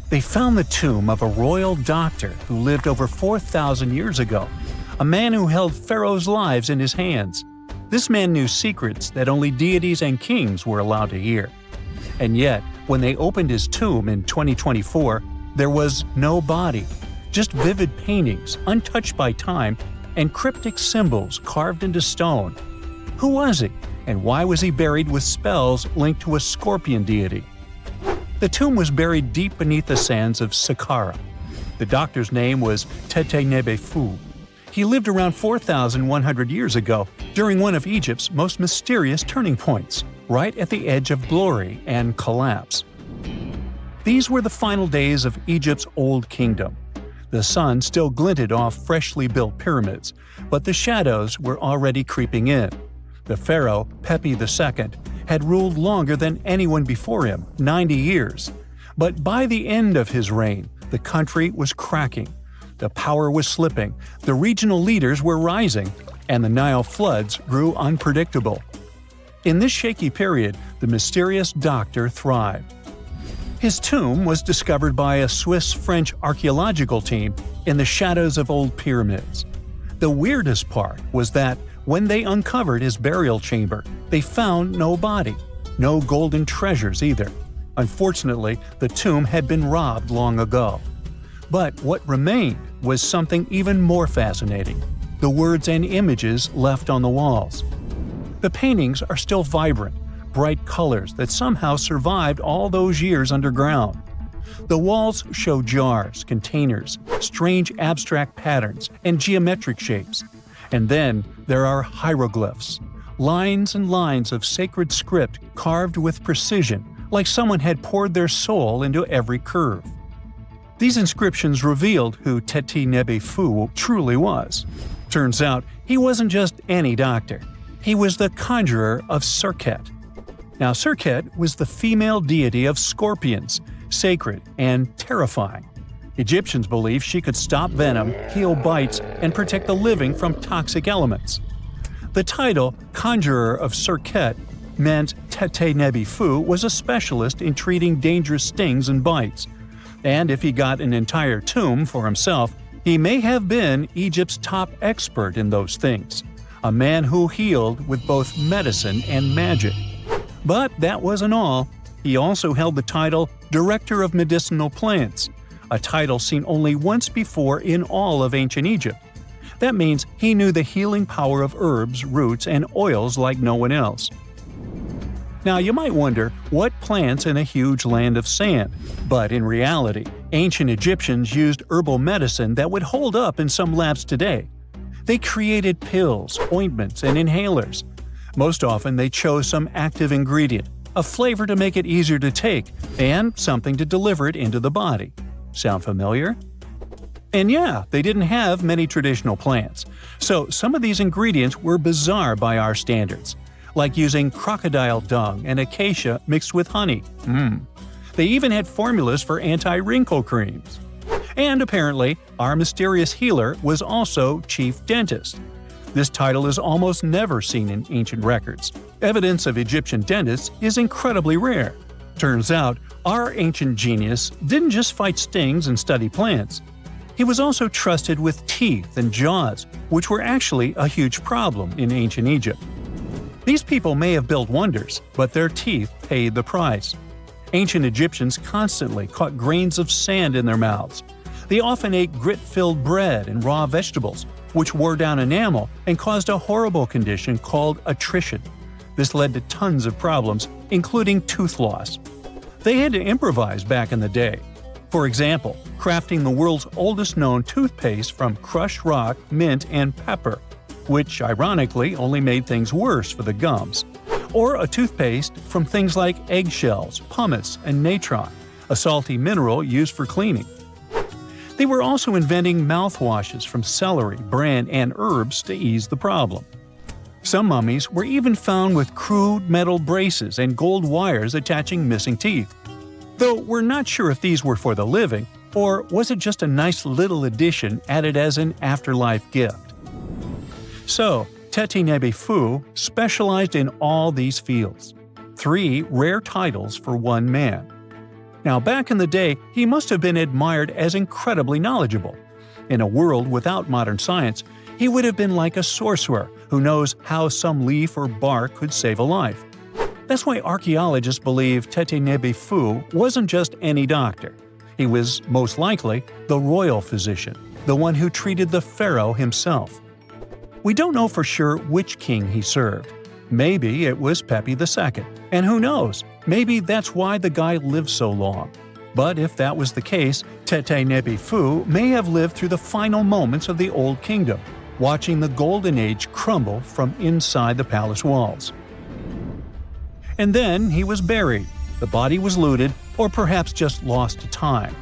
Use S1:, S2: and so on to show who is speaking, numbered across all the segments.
S1: They found the tomb of a royal doctor who lived over 4,000 years ago, a man who held pharaohs' lives in his hands. This man knew secrets that only deities and kings were allowed to hear. And yet, when they opened his tomb in 2024, there was no body, just vivid paintings, untouched by time, and cryptic symbols carved into stone. Who was he, and why was he buried with spells linked to a scorpion deity? The tomb was buried deep beneath the sands of Saqqara. The doctor's name was Thutmose II. He lived around 4,100 years ago, during one of Egypt's most mysterious turning points, right at the edge of glory and collapse. These were the final days of Egypt's Old Kingdom. The sun still glinted off freshly built pyramids, but the shadows were already creeping in. The pharaoh, Pepi II, had ruled longer than anyone before him, 90 years. But by the end of his reign, the country was cracking. The power was slipping, the regional leaders were rising, and the Nile floods grew unpredictable. In this shaky period, the mysterious doctor thrived. His tomb was discovered by a Swiss-French archaeological team in the shadows of old pyramids. The weirdest part was that when they uncovered his burial chamber, they found no body, no golden treasures either. Unfortunately, the tomb had been robbed long ago. But what remained was something even more fascinating: the words and images left on the walls. The paintings are still vibrant, bright colors that somehow survived all those years underground. The walls show jars, containers, strange abstract patterns, and geometric shapes. And then there are hieroglyphs, lines and lines of sacred script carved with precision, like someone had poured their soul into every curve. These inscriptions revealed who Thutmose II truly was. Turns out, he wasn't just any doctor. He was the conjurer of Serket. Now, Serket was the female deity of scorpions, sacred and terrifying. Egyptians believed she could stop venom, heal bites, and protect the living from toxic elements. The title, Conjurer of Serket, meant Thutmose II was a specialist in treating dangerous stings and bites. And if he got an entire tomb for himself, he may have been Egypt's top expert in those things, a man who healed with both medicine and magic. But that wasn't all. He also held the title Director of Medicinal Plants, a title seen only once before in all of ancient Egypt. That means he knew the healing power of herbs, roots, and oils like no one else. Now, you might wonder, what plants in a huge land of sand? But in reality, ancient Egyptians used herbal medicine that would hold up in some labs today. They created pills, ointments, and inhalers. Most often they chose some active ingredient, a flavor to make it easier to take, and something to deliver it into the body. Sound familiar? And yeah, they didn't have many traditional plants, so some of these ingredients were bizarre by our standards, like using crocodile dung and acacia mixed with honey. They even had formulas for anti-wrinkle creams. And apparently, our mysterious healer was also chief dentist. This title is almost never seen in ancient records. Evidence of Egyptian dentists is incredibly rare. Turns out, our ancient genius didn't just fight stings and study plants. He was also trusted with teeth and jaws, which were actually a huge problem in ancient Egypt. These people may have built wonders, but their teeth paid the price. Ancient Egyptians constantly caught grains of sand in their mouths. They often ate grit-filled bread and raw vegetables, which wore down enamel and caused a horrible condition called attrition. This led to tons of problems, including tooth loss. They had to improvise back in the day. For example, crafting the world's oldest known toothpaste from crushed rock, mint, and pepper, which ironically only made things worse for the gums. Or a toothpaste from things like eggshells, pumice, and natron, a salty mineral used for cleaning. They were also inventing mouthwashes from celery, bran, and herbs to ease the problem. Some mummies were even found with crude metal braces and gold wires attaching missing teeth. Though we're not sure if these were for the living, or was it just a nice little addition added as an afterlife gift. So, Thutmose II specialized in all these fields. 3 rare titles for one man. Now, back in the day, he must have been admired as incredibly knowledgeable. In a world without modern science, he would have been like a sorcerer who knows how some leaf or bark could save a life. That's why archaeologists believe Thutmose II wasn't just any doctor. He was, most likely, the royal physician, the one who treated the pharaoh himself. We don't know for sure which king he served. Maybe it was Pepi II, and who knows, maybe that's why the guy lived so long. But if that was the case, Thutmose II may have lived through the final moments of the Old Kingdom, watching the Golden Age crumble from inside the palace walls. And then he was buried. The body was looted, or perhaps just lost to time.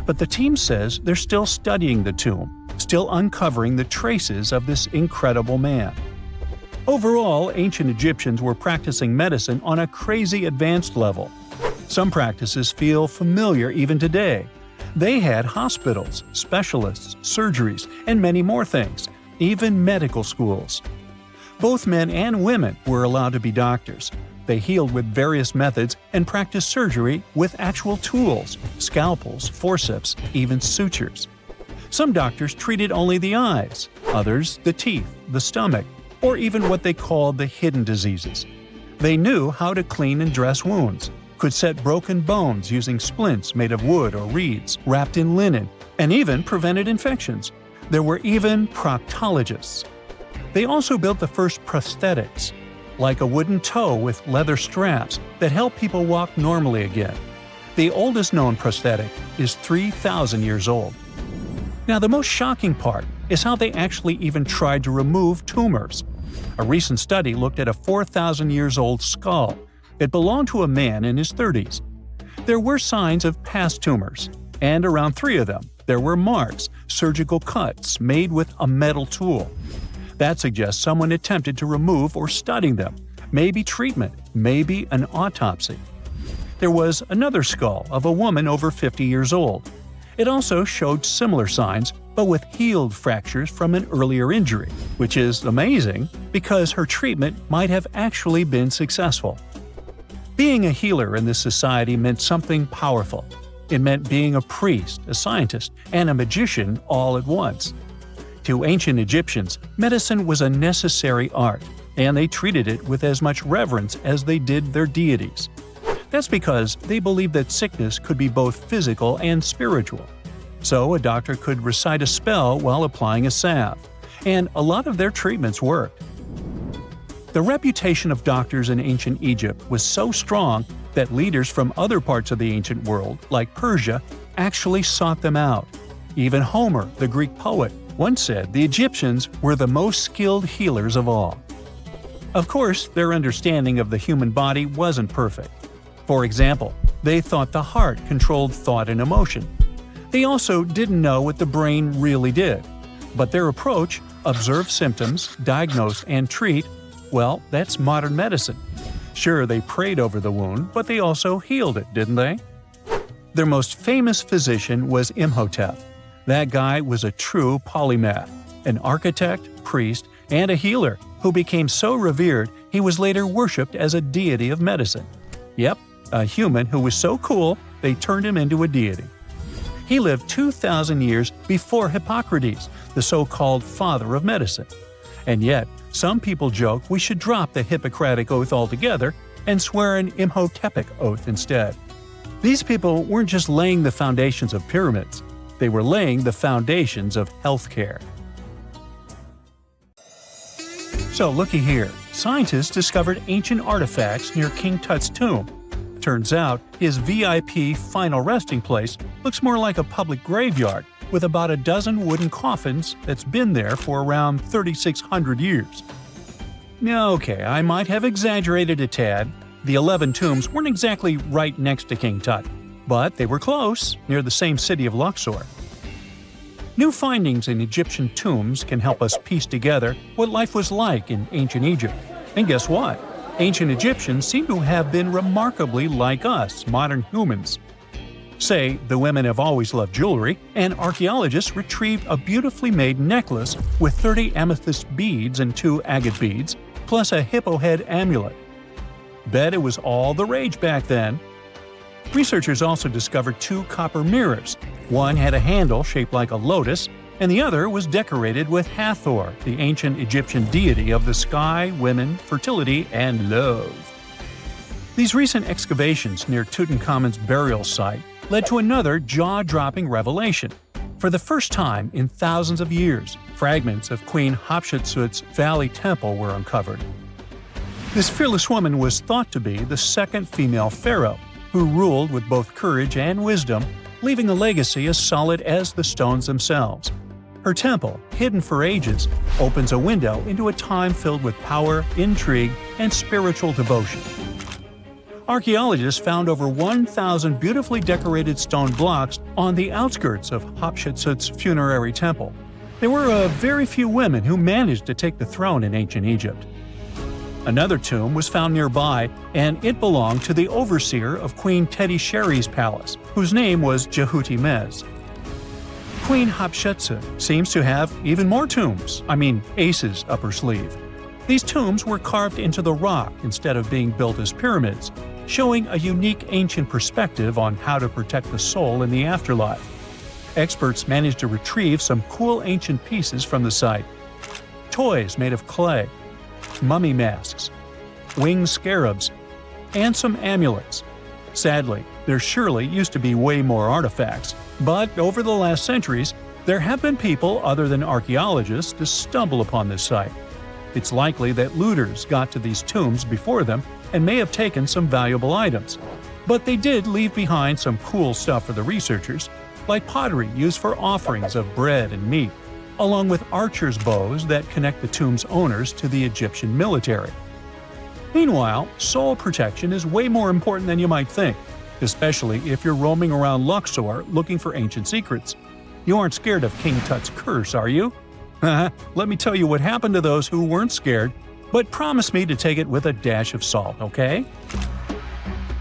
S1: But the team says they're still studying the tomb, still uncovering the traces of this incredible man. Overall, ancient Egyptians were practicing medicine on a crazy advanced level. Some practices feel familiar even today. They had hospitals, specialists, surgeries, and many more things, even medical schools. Both men and women were allowed to be doctors. They healed with various methods and practiced surgery with actual tools, scalpels, forceps, even sutures. Some doctors treated only the eyes, others the teeth, the stomach, or even what they called the hidden diseases. They knew how to clean and dress wounds, could set broken bones using splints made of wood or reeds wrapped in linen, and even prevented infections. There were even proctologists. They also built the first prosthetics, like a wooden toe with leather straps that help people walk normally again. The oldest known prosthetic is 3,000 years old. Now, the most shocking part is how they actually even tried to remove tumors. A recent study looked at a 4,000 years old skull. It belonged to a man in his 30s. There were signs of past tumors, and around 3 of them, there were marks, surgical cuts made with a metal tool. That suggests someone attempted to remove or study them, maybe treatment, maybe an autopsy. There was another skull of a woman over 50 years old. It also showed similar signs, but with healed fractures from an earlier injury, which is amazing because her treatment might have actually been successful. Being a healer in this society meant something powerful. It meant being a priest, a scientist, and a magician all at once. To ancient Egyptians, medicine was a necessary art, and they treated it with as much reverence as they did their deities. That's because they believed that sickness could be both physical and spiritual. So a doctor could recite a spell while applying a salve, and a lot of their treatments worked. The reputation of doctors in ancient Egypt was so strong that leaders from other parts of the ancient world, like Persia, actually sought them out. Even Homer, the Greek poet, once said the Egyptians were the most skilled healers of all. Of course, their understanding of the human body wasn't perfect. For example, they thought the heart controlled thought and emotion. They also didn't know what the brain really did. But their approach, observe symptoms, diagnose, and treat, well, that's modern medicine. Sure, they prayed over the wound, but they also healed it, didn't they? Their most famous physician was Imhotep. That guy was a true polymath, an architect, priest, and a healer who became so revered he was later worshipped as a deity of medicine. Yep, a human who was so cool they turned him into a deity. He lived 2,000 years before Hippocrates, the so-called father of medicine. And yet, some people joke we should drop the Hippocratic Oath altogether and swear an Imhotepic oath instead. These people weren't just laying the foundations of pyramids. They were laying the foundations of healthcare. So looky here, scientists discovered ancient artifacts near King Tut's tomb. Turns out, his VIP final resting place looks more like a public graveyard with about a dozen wooden coffins that's been there for around 3,600 years. Okay, I might have exaggerated a tad. The 11 tombs weren't exactly right next to King Tut, but they were close, near the same city of Luxor. New findings in Egyptian tombs can help us piece together what life was like in ancient Egypt. And guess what? Ancient Egyptians seem to have been remarkably like us, modern humans. Say, the women have always loved jewelry, and archaeologists retrieved a beautifully made necklace with 30 amethyst beads and 2 agate beads, plus a hippo head amulet. Bet it was all the rage back then. Researchers also discovered 2 copper mirrors. One had a handle shaped like a lotus, and the other was decorated with Hathor, the ancient Egyptian deity of the sky, women, fertility, and love. These recent excavations near Tutankhamun's burial site led to another jaw-dropping revelation. For the first time in thousands of years, fragments of Queen Hatshepsut's Valley Temple were uncovered. This fearless woman was thought to be the second female pharaoh, who ruled with both courage and wisdom, leaving a legacy as solid as the stones themselves. Her temple, hidden for ages, opens a window into a time filled with power, intrigue, and spiritual devotion. Archaeologists found over 1,000 beautifully decorated stone blocks on the outskirts of Hatshepsut's funerary temple. There were very few women who managed to take the throne in ancient Egypt. Another tomb was found nearby, and it belonged to the overseer of Queen Teti Sheri's palace, whose name was Jehuti-Mez. Queen Hatshepsut seems to have even more tombs, aces up her sleeve. These tombs were carved into the rock instead of being built as pyramids, showing a unique ancient perspective on how to protect the soul in the afterlife. Experts managed to retrieve some cool ancient pieces from the site. Toys made of clay, mummy masks, winged scarabs, and some amulets. Sadly, there surely used to be way more artifacts, but over the last centuries, there have been people other than archaeologists to stumble upon this site. It's likely that looters got to these tombs before them and may have taken some valuable items. But they did leave behind some cool stuff for the researchers, like pottery used for offerings of bread and meat, along with archers' bows that connect the tomb's owners to the Egyptian military. Meanwhile, soul protection is way more important than you might think, especially if you're roaming around Luxor looking for ancient secrets. You aren't scared of King Tut's curse, are you? Let me tell you what happened to those who weren't scared, but promise me to take it with a dash of salt, okay?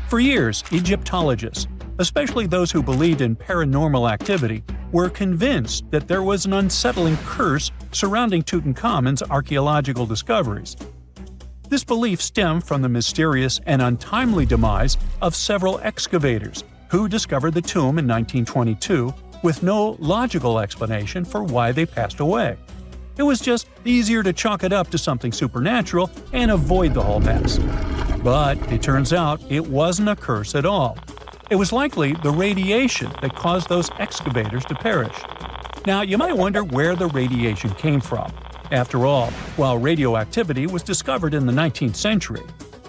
S1: For years, Egyptologists, especially those who believed in paranormal activity, were convinced that there was an unsettling curse surrounding Tutankhamun's archaeological discoveries. This belief stemmed from the mysterious and untimely demise of several excavators who discovered the tomb in 1922 with no logical explanation for why they passed away. It was just easier to chalk it up to something supernatural and avoid the whole mess. But it turns out it wasn't a curse at all. It was likely the radiation that caused those excavators to perish. Now, you might wonder where the radiation came from. After all, while radioactivity was discovered in the 19th century,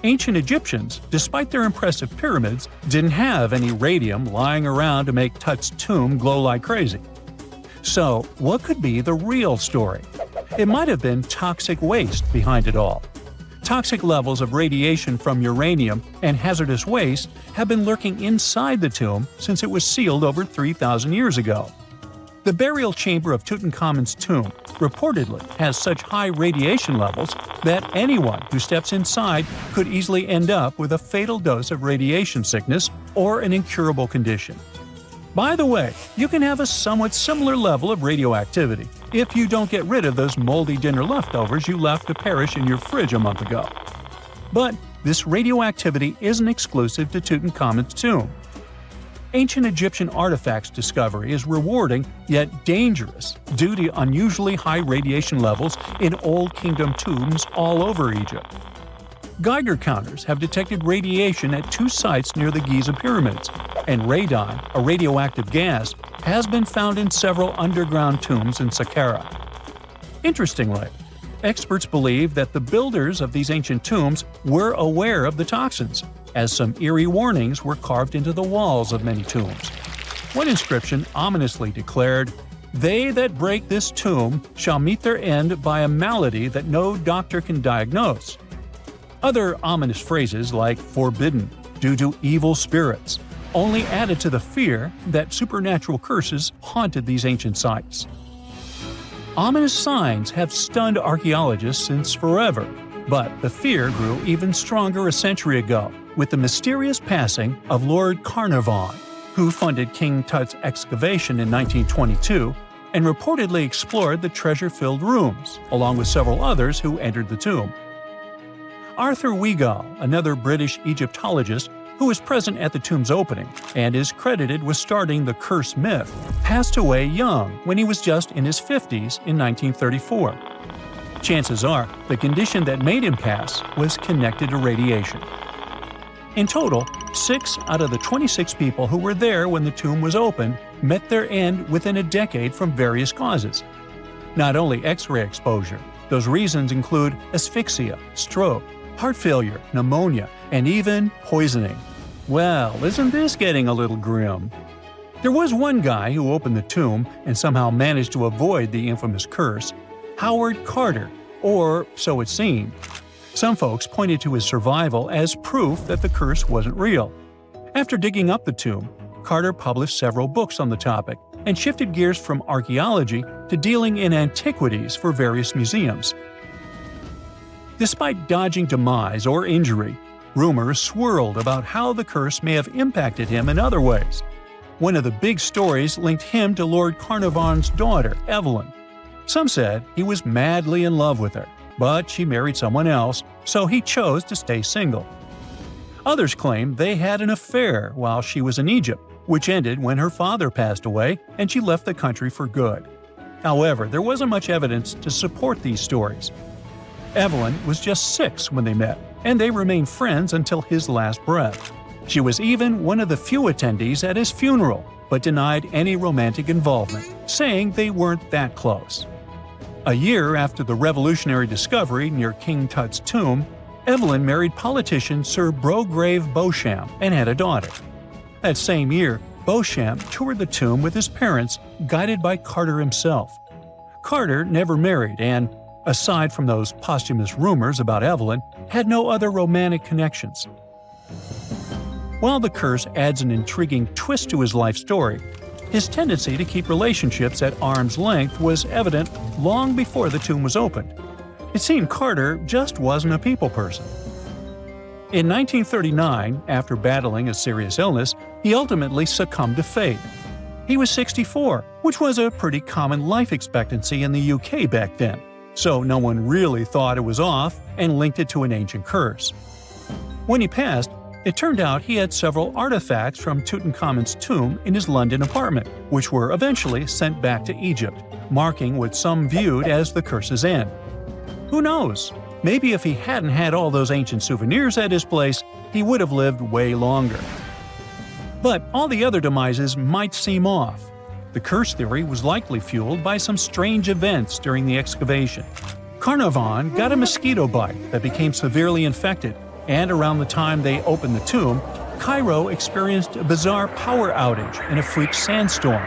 S1: ancient Egyptians, despite their impressive pyramids, didn't have any radium lying around to make Tut's tomb glow like crazy. So, what could be the real story? It might have been toxic waste behind it all. Toxic levels of radiation from uranium and hazardous waste have been lurking inside the tomb since it was sealed over 3,000 years ago. The burial chamber of Tutankhamun's tomb reportedly has such high radiation levels that anyone who steps inside could easily end up with a fatal dose of radiation sickness or an incurable condition. By the way, you can have a somewhat similar level of radioactivity if you don't get rid of those moldy dinner leftovers you left to perish in your fridge a month ago. But this radioactivity isn't exclusive to Tutankhamun's tomb. Ancient Egyptian artifacts discovery is rewarding yet dangerous due to unusually high radiation levels in Old Kingdom tombs all over Egypt. Geiger counters have detected radiation at 2 sites near the Giza pyramids, and radon, a radioactive gas, has been found in several underground tombs in Saqqara. Interestingly, experts believe that the builders of these ancient tombs were aware of the toxins, as some eerie warnings were carved into the walls of many tombs. One inscription ominously declared, "They that break this tomb shall meet their end by a malady that no doctor can diagnose." Other ominous phrases like "forbidden," "due to evil spirits," only added to the fear that supernatural curses haunted these ancient sites. Ominous signs have stunned archaeologists since forever, but the fear grew even stronger a century ago with the mysterious passing of Lord Carnarvon, who funded King Tut's excavation in 1922 and reportedly explored the treasure-filled rooms, along with several others who entered the tomb. Arthur Weigall, another British Egyptologist, who was present at the tomb's opening and is credited with starting the curse myth, passed away young when he was just in his 50s in 1934. Chances are the condition that made him pass was connected to radiation. In total, 6 out of the 26 people who were there when the tomb was opened met their end within a decade from various causes. Not only X-ray exposure, those reasons include asphyxia, stroke, heart failure, pneumonia, and even poisoning. Well, isn't this getting a little grim? There was one guy who opened the tomb and somehow managed to avoid the infamous curse, Howard Carter, or so it seemed. Some folks pointed to his survival as proof that the curse wasn't real. After digging up the tomb, Carter published several books on the topic and shifted gears from archaeology to dealing in antiquities for various museums. Despite dodging demise or injury, rumors swirled about how the curse may have impacted him in other ways. One of the big stories linked him to Lord Carnarvon's daughter, Evelyn. Some said he was madly in love with her, but she married someone else, so he chose to stay single. Others claimed they had an affair while she was in Egypt, which ended when her father passed away and she left the country for good. However, there wasn't much evidence to support these stories. Evelyn was just 6 when they met, and they remained friends until his last breath. She was even one of the few attendees at his funeral, but denied any romantic involvement, saying they weren't that close. A year after the revolutionary discovery near King Tut's tomb, Evelyn married politician Sir Brograve Beauchamp and had a daughter. That same year, Beauchamp toured the tomb with his parents, guided by Carter himself. Carter never married and, aside from those posthumous rumors about Evelyn, had no other romantic connections. While the curse adds an intriguing twist to his life story, his tendency to keep relationships at arm's length was evident long before the tomb was opened. It seemed Carter just wasn't a people person. In 1939, after battling a serious illness, he ultimately succumbed to fate. He was 64, which was a pretty common life expectancy in the UK back then, so no one really thought it was off and linked it to an ancient curse. When he passed, it turned out he had several artifacts from Tutankhamun's tomb in his London apartment, which were eventually sent back to Egypt, marking what some viewed as the curse's end. Who knows? Maybe if he hadn't had all those ancient souvenirs at his place, he would have lived way longer. But all the other demises might seem off. The curse theory was likely fueled by some strange events during the excavation. Carnarvon got a mosquito bite that became severely infected, and around the time they opened the tomb, Cairo experienced a bizarre power outage and a freak sandstorm.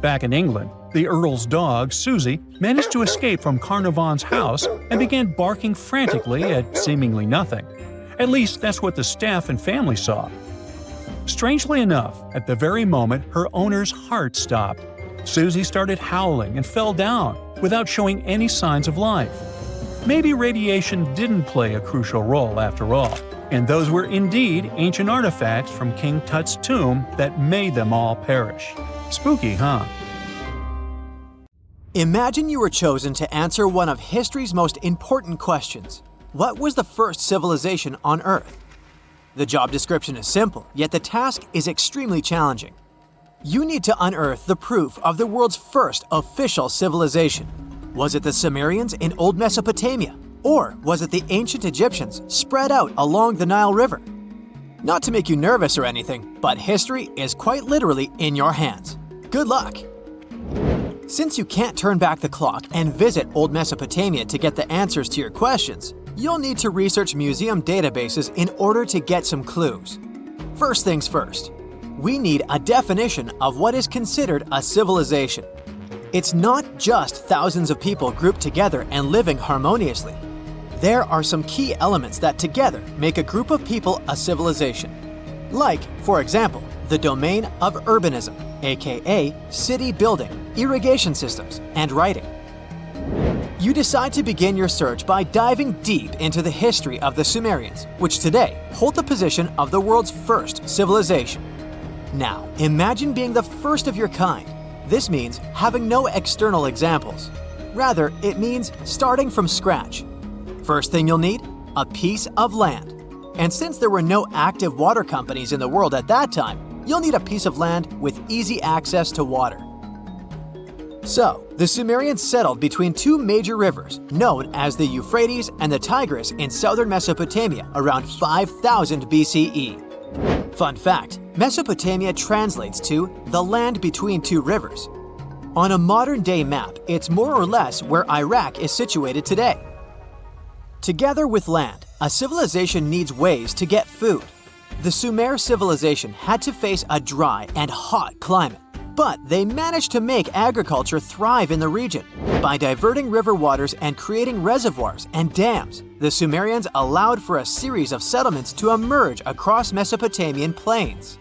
S1: Back in England, the Earl's dog, Susie, managed to escape from Carnarvon's house and began barking frantically at seemingly nothing. At least that's what the staff and family saw. Strangely enough, at the very moment her owner's heart stopped, Susie started howling and fell down without showing any signs of life. Maybe radiation didn't play a crucial role after all, and those were indeed ancient artifacts from King Tut's tomb that made them all perish. Spooky, huh?
S2: Imagine you were chosen to answer one of history's most important questions. What was the first civilization on Earth? The job description is simple, yet the task is extremely challenging. You need to unearth the proof of the world's first official civilization. Was it the Sumerians in Old Mesopotamia? Or was it the ancient Egyptians spread out along the Nile River? Not to make you nervous or anything, but history is quite literally in your hands. Good luck! Since you can't turn back the clock and visit Old Mesopotamia to get the answers to your questions, you'll need to research museum databases in order to get some clues. First things first, we need a definition of what is considered a civilization. It's not just thousands of people grouped together and living harmoniously. There are some key elements that together make a group of people a civilization. Like, for example, the domain of urbanism, aka city building, irrigation systems, and writing. You decide to begin your search by diving deep into the history of the Sumerians, which today hold the position of the world's first civilization. Now, imagine being the first of your kind. This means having no external examples. Rather, it means starting from scratch. First thing you'll need, a piece of land. And since there were no active water companies in the world at that time, you'll need a piece of land with easy access to water. So, the Sumerians settled between two major rivers, known as the Euphrates and the Tigris in southern Mesopotamia around 5000 BCE. Fun fact, Mesopotamia translates to the land between two rivers. On a modern-day map, it's more or less where Iraq is situated today. Together with land, a civilization needs ways to get food. The Sumer civilization had to face a dry and hot climate, but they managed to make agriculture thrive in the region. By diverting river waters and creating reservoirs and dams, the Sumerians allowed for a series of settlements to emerge across Mesopotamian plains.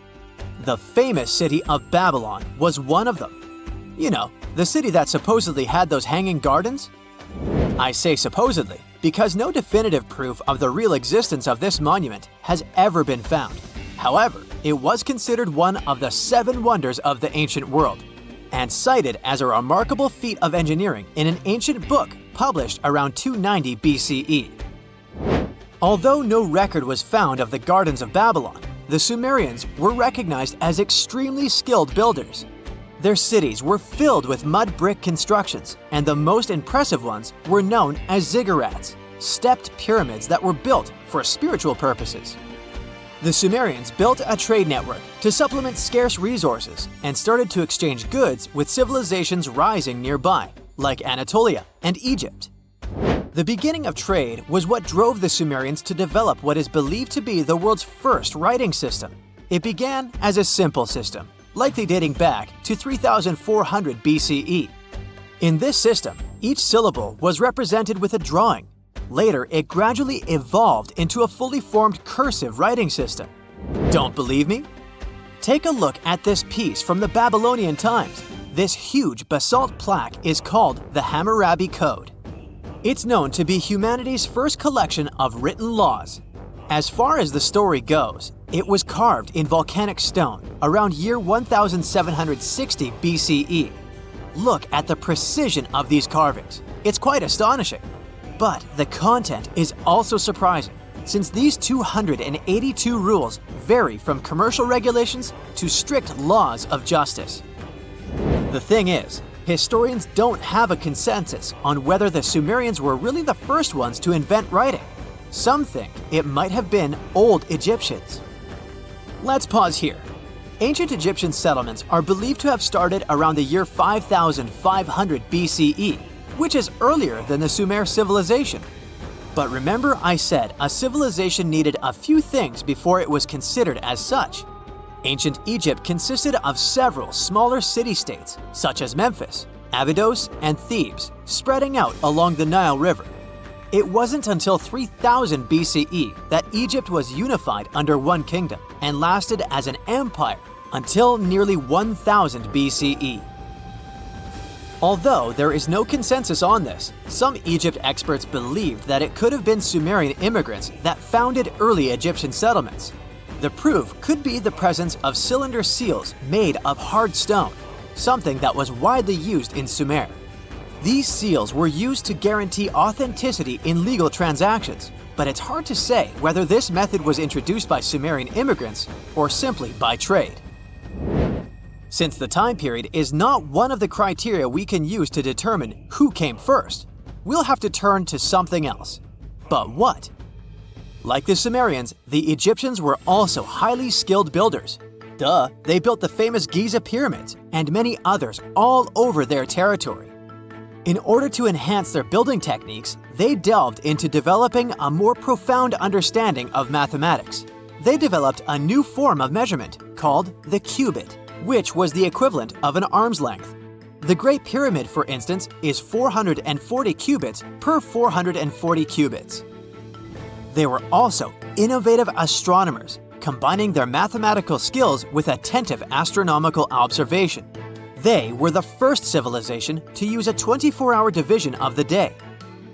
S2: The famous city of Babylon was one of them. You know, the city that supposedly had those hanging gardens? I say supposedly because no definitive proof of the real existence of this monument has ever been found. However, it was considered one of the 7 wonders of the ancient world, and cited as a remarkable feat of engineering in an ancient book published around 290 BCE. Although no record was found of the Gardens of Babylon, the Sumerians were recognized as extremely skilled builders. Their cities were filled with mud brick constructions, and the most impressive ones were known as ziggurats, stepped pyramids that were built for spiritual purposes. The Sumerians built a trade network to supplement scarce resources and started to exchange goods with civilizations rising nearby, like Anatolia and Egypt. The beginning of trade was what drove the Sumerians to develop what is believed to be the world's first writing system. It began as a simple system, likely dating back to 3400 BCE. In this system, each syllable was represented with a drawing. Later, it gradually evolved into a fully formed cursive writing system. Don't believe me? Take a look at this piece from the Babylonian times. This huge basalt plaque is called the Hammurabi Code. It's known to be humanity's first collection of written laws. As far as the story goes, it was carved in volcanic stone around year 1760 BCE. Look at the precision of these carvings. It's quite astonishing. But the content is also surprising, since these 282 rules vary from commercial regulations to strict laws of justice. The thing is, historians don't have a consensus on whether the Sumerians were really the first ones to invent writing. Some think it might have been old Egyptians. Let's pause here. Ancient Egyptian settlements are believed to have started around the year 5500 BCE, which is earlier than the Sumer civilization. But remember I said a civilization needed a few things before it was considered as such. Ancient Egypt consisted of several smaller city-states, such as Memphis, Abydos, and Thebes, spreading out along the Nile River. It wasn't until 3000 BCE that Egypt was unified under one kingdom and lasted as an empire until nearly 1000 BCE. Although there is no consensus on this, some Egypt experts believed that it could have been Sumerian immigrants that founded early Egyptian settlements. The proof could be the presence of cylinder seals made of hard stone, something that was widely used in Sumer. These seals were used to guarantee authenticity in legal transactions, but it's hard to say whether this method was introduced by Sumerian immigrants or simply by trade. Since the time period is not one of the criteria we can use to determine who came first, we'll have to turn to something else. But what? Like the Sumerians, the Egyptians were also highly skilled builders. Duh, they built the famous Giza pyramids and many others all over their territory. In order to enhance their building techniques, they delved into developing a more profound understanding of mathematics. They developed a new form of measurement called the cubit, which was the equivalent of an arm's length. The Great Pyramid, for instance, is 440 cubits per 440 cubits. They were also innovative astronomers, combining their mathematical skills with attentive astronomical observation. They were the first civilization to use a 24-hour division of the day.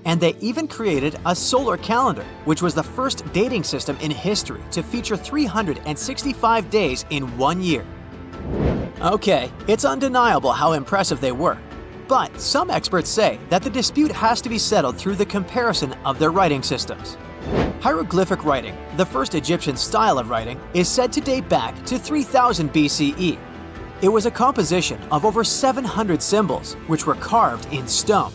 S2: And they even created a solar calendar, which was the first dating system in history to feature 365 days in one year. Okay, it's undeniable how impressive they were. But some experts say that the dispute has to be settled through the comparison of their writing systems. Hieroglyphic writing, the first Egyptian style of writing, is said to date back to 3000 BCE. It was a composition of over 700 symbols, which were carved in stone.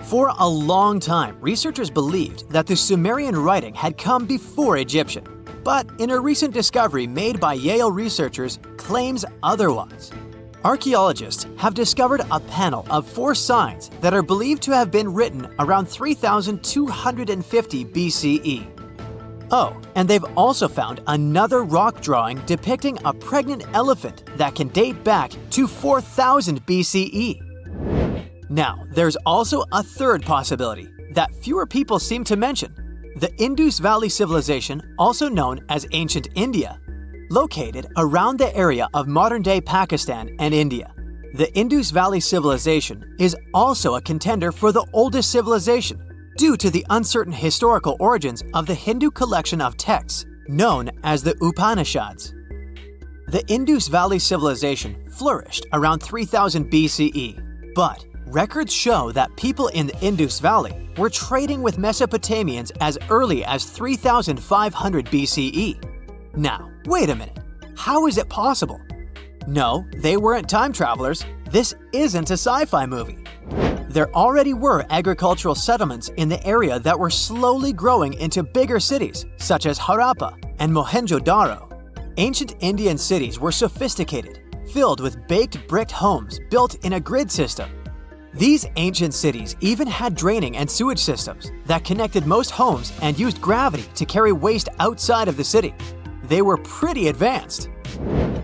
S2: For a long time, researchers believed that the Sumerian writing had come before Egyptian, but in a recent discovery made by Yale researchers claims otherwise. Archaeologists have discovered a panel of 4 signs that are believed to have been written around 3250 BCE. Oh, and they've also found another rock drawing depicting a pregnant elephant that can date back to 4000 BCE. Now, there's also a third possibility that fewer people seem to mention: the Indus Valley Civilization, also known as Ancient India, located around the area of modern-day Pakistan and India. The Indus Valley Civilization is also a contender for the oldest civilization due to the uncertain historical origins of the Hindu collection of texts known as the Upanishads. The Indus Valley Civilization flourished around 3000 BCE, but records show that people in the Indus Valley were trading with Mesopotamians as early as 3500 BCE. Now, wait a minute. How is it possible? No, they weren't time travelers. This isn't a sci-fi movie. There already were agricultural settlements in the area that were slowly growing into bigger cities, such as Harappa and Mohenjo-daro. Ancient Indian cities were sophisticated, filled with baked brick homes built in a grid system. These ancient cities even had draining and sewage systems that connected most homes and used gravity to carry waste outside of the city. They were pretty advanced.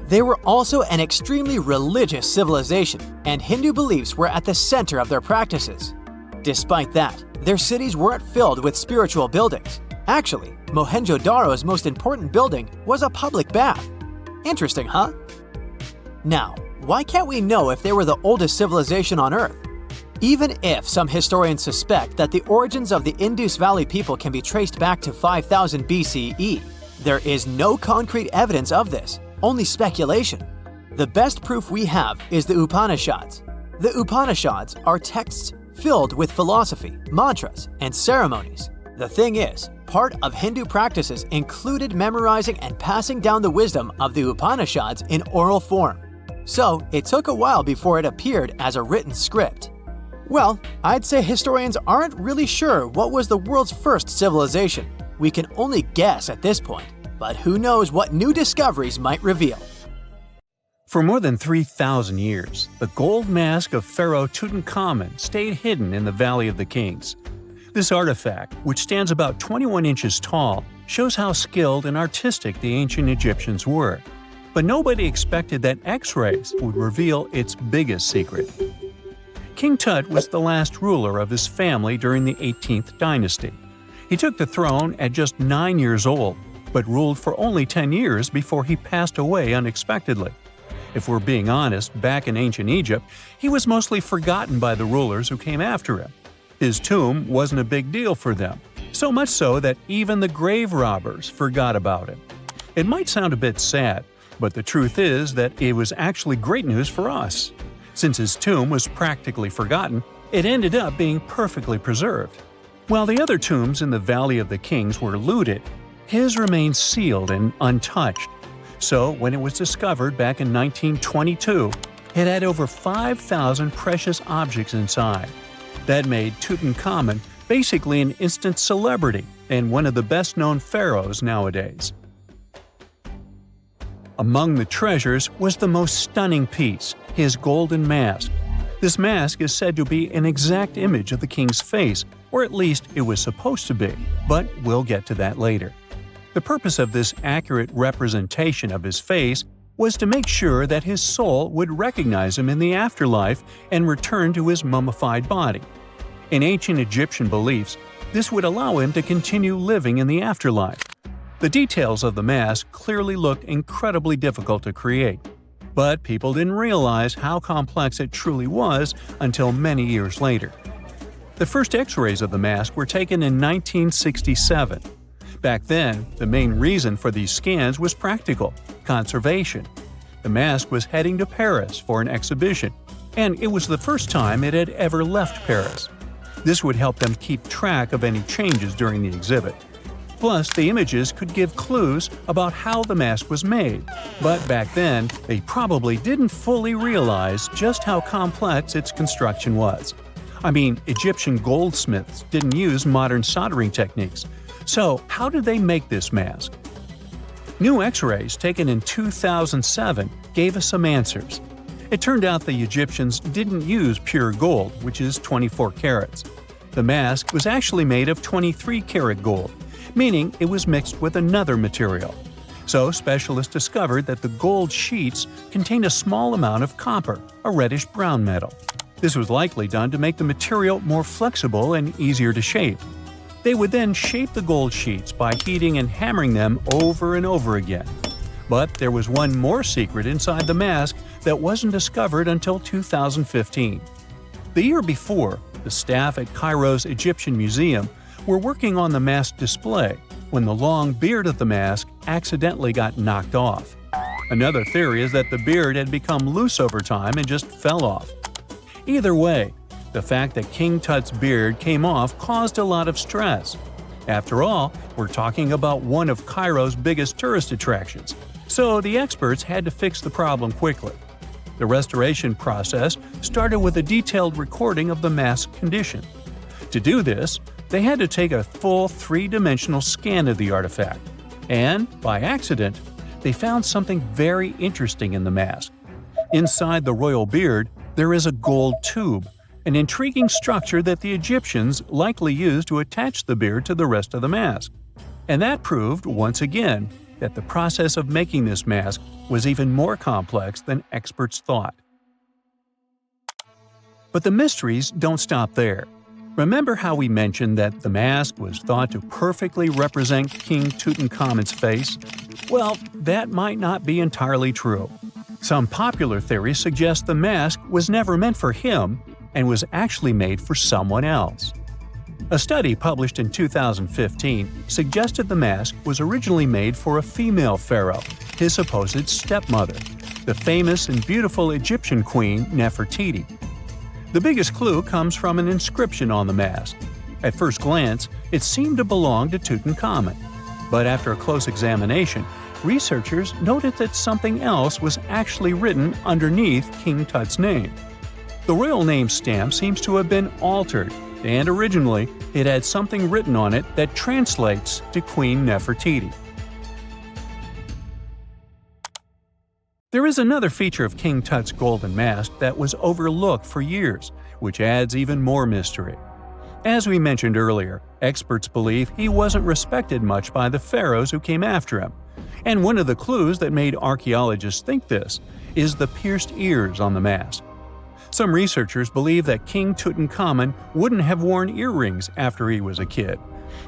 S2: They were also an extremely religious civilization, and Hindu beliefs were at the center of their practices. Despite that, their cities weren't filled with spiritual buildings. Actually, Mohenjo-daro's most important building was a public bath. Interesting, huh? Now, why can't we know if they were the oldest civilization on Earth? Even if some historians suspect that the origins of the Indus Valley people can be traced back to 5000 BCE, there is no concrete evidence of this, only speculation. The best proof we have is the Upanishads. The Upanishads are texts filled with philosophy, mantras, and ceremonies. The thing is, part of Hindu practices included memorizing and passing down the wisdom of the Upanishads in oral form. So it took a while before it appeared as a written script. Well, I'd say historians aren't really sure what was the world's first civilization. We can only guess at this point, but who knows what new discoveries might reveal.
S1: For more than 3,000 years, the gold mask of Pharaoh Tutankhamun stayed hidden in the Valley of the Kings. This artifact, which stands about 21 inches tall, shows how skilled and artistic the ancient Egyptians were. But nobody expected that X-rays would reveal its biggest secret. King Tut was the last ruler of his family during the 18th dynasty. He took the throne at just 9 years old, but ruled for only 10 years before he passed away unexpectedly. If we're being honest, back in ancient Egypt, he was mostly forgotten by the rulers who came after him. His tomb wasn't a big deal for them, so much so that even the grave robbers forgot about him. It might sound a bit sad, but the truth is that it was actually great news for us. Since his tomb was practically forgotten, it ended up being perfectly preserved. While the other tombs in the Valley of the Kings were looted, his remained sealed and untouched. So, when it was discovered back in 1922, it had over 5,000 precious objects inside. That made Tutankhamun basically an instant celebrity and one of the best-known pharaohs nowadays. Among the treasures was the most stunning piece, his golden mask. This mask is said to be an exact image of the king's face, or at least it was supposed to be, but we'll get to that later. The purpose of this accurate representation of his face was to make sure that his soul would recognize him in the afterlife and return to his mummified body. In ancient Egyptian beliefs, this would allow him to continue living in the afterlife. The details of the mask clearly looked incredibly difficult to create, but people didn't realize how complex it truly was until many years later. The first X-rays of the mask were taken in 1967. Back then, the main reason for these scans was practical – conservation. The mask was heading to Paris for an exhibition, and it was the first time it had ever left Paris. This would help them keep track of any changes during the exhibit. Plus, the images could give clues about how the mask was made. But back then, they probably didn't fully realize just how complex its construction was. I mean, Egyptian goldsmiths didn't use modern soldering techniques. So, how did they make this mask? New X-rays taken in 2007 gave us some answers. It turned out the Egyptians didn't use pure gold, which is 24 carats. The mask was actually made of 23-karat gold, meaning it was mixed with another material. So specialists discovered that the gold sheets contained a small amount of copper, a reddish-brown metal. This was likely done to make the material more flexible and easier to shape. They would then shape the gold sheets by heating and hammering them over and over again. But there was one more secret inside the mask that wasn't discovered until 2015. The year before, the staff at Cairo's Egyptian Museum were working on the mask display when the long beard of the mask accidentally got knocked off. Another theory is that the beard had become loose over time and just fell off. Either way, the fact that King Tut's beard came off caused a lot of stress. After all, we're talking about one of Cairo's biggest tourist attractions, so the experts had to fix the problem quickly. The restoration process started with a detailed recording of the mask's condition. To do this, they had to take a full three-dimensional scan of the artifact. And, by accident, they found something very interesting in the mask. Inside the royal beard, there is a gold tube, an intriguing structure that the Egyptians likely used to attach the beard to the rest of the mask. And that proved, once again, that the process of making this mask was even more complex than experts thought. But the mysteries don't stop there. Remember how we mentioned that the mask was thought to perfectly represent King Tutankhamun's face? Well, that might not be entirely true. Some popular theories suggest the mask was never meant for him and was actually made for someone else. A study published in 2015 suggested the mask was originally made for a female pharaoh, his supposed stepmother, the famous and beautiful Egyptian queen Nefertiti. The biggest clue comes from an inscription on the mask. At first glance, it seemed to belong to Tutankhamun. But after a close examination, researchers noted that something else was actually written underneath King Tut's name. The royal name stamp seems to have been altered, and originally it had something written on it that translates to Queen Nefertiti. There is another feature of King Tut's golden mask that was overlooked for years, which adds even more mystery. As we mentioned earlier, experts believe he wasn't respected much by the pharaohs who came after him. And one of the clues that made archaeologists think this is the pierced ears on the mask. Some researchers believe that King Tutankhamun wouldn't have worn earrings after he was a kid.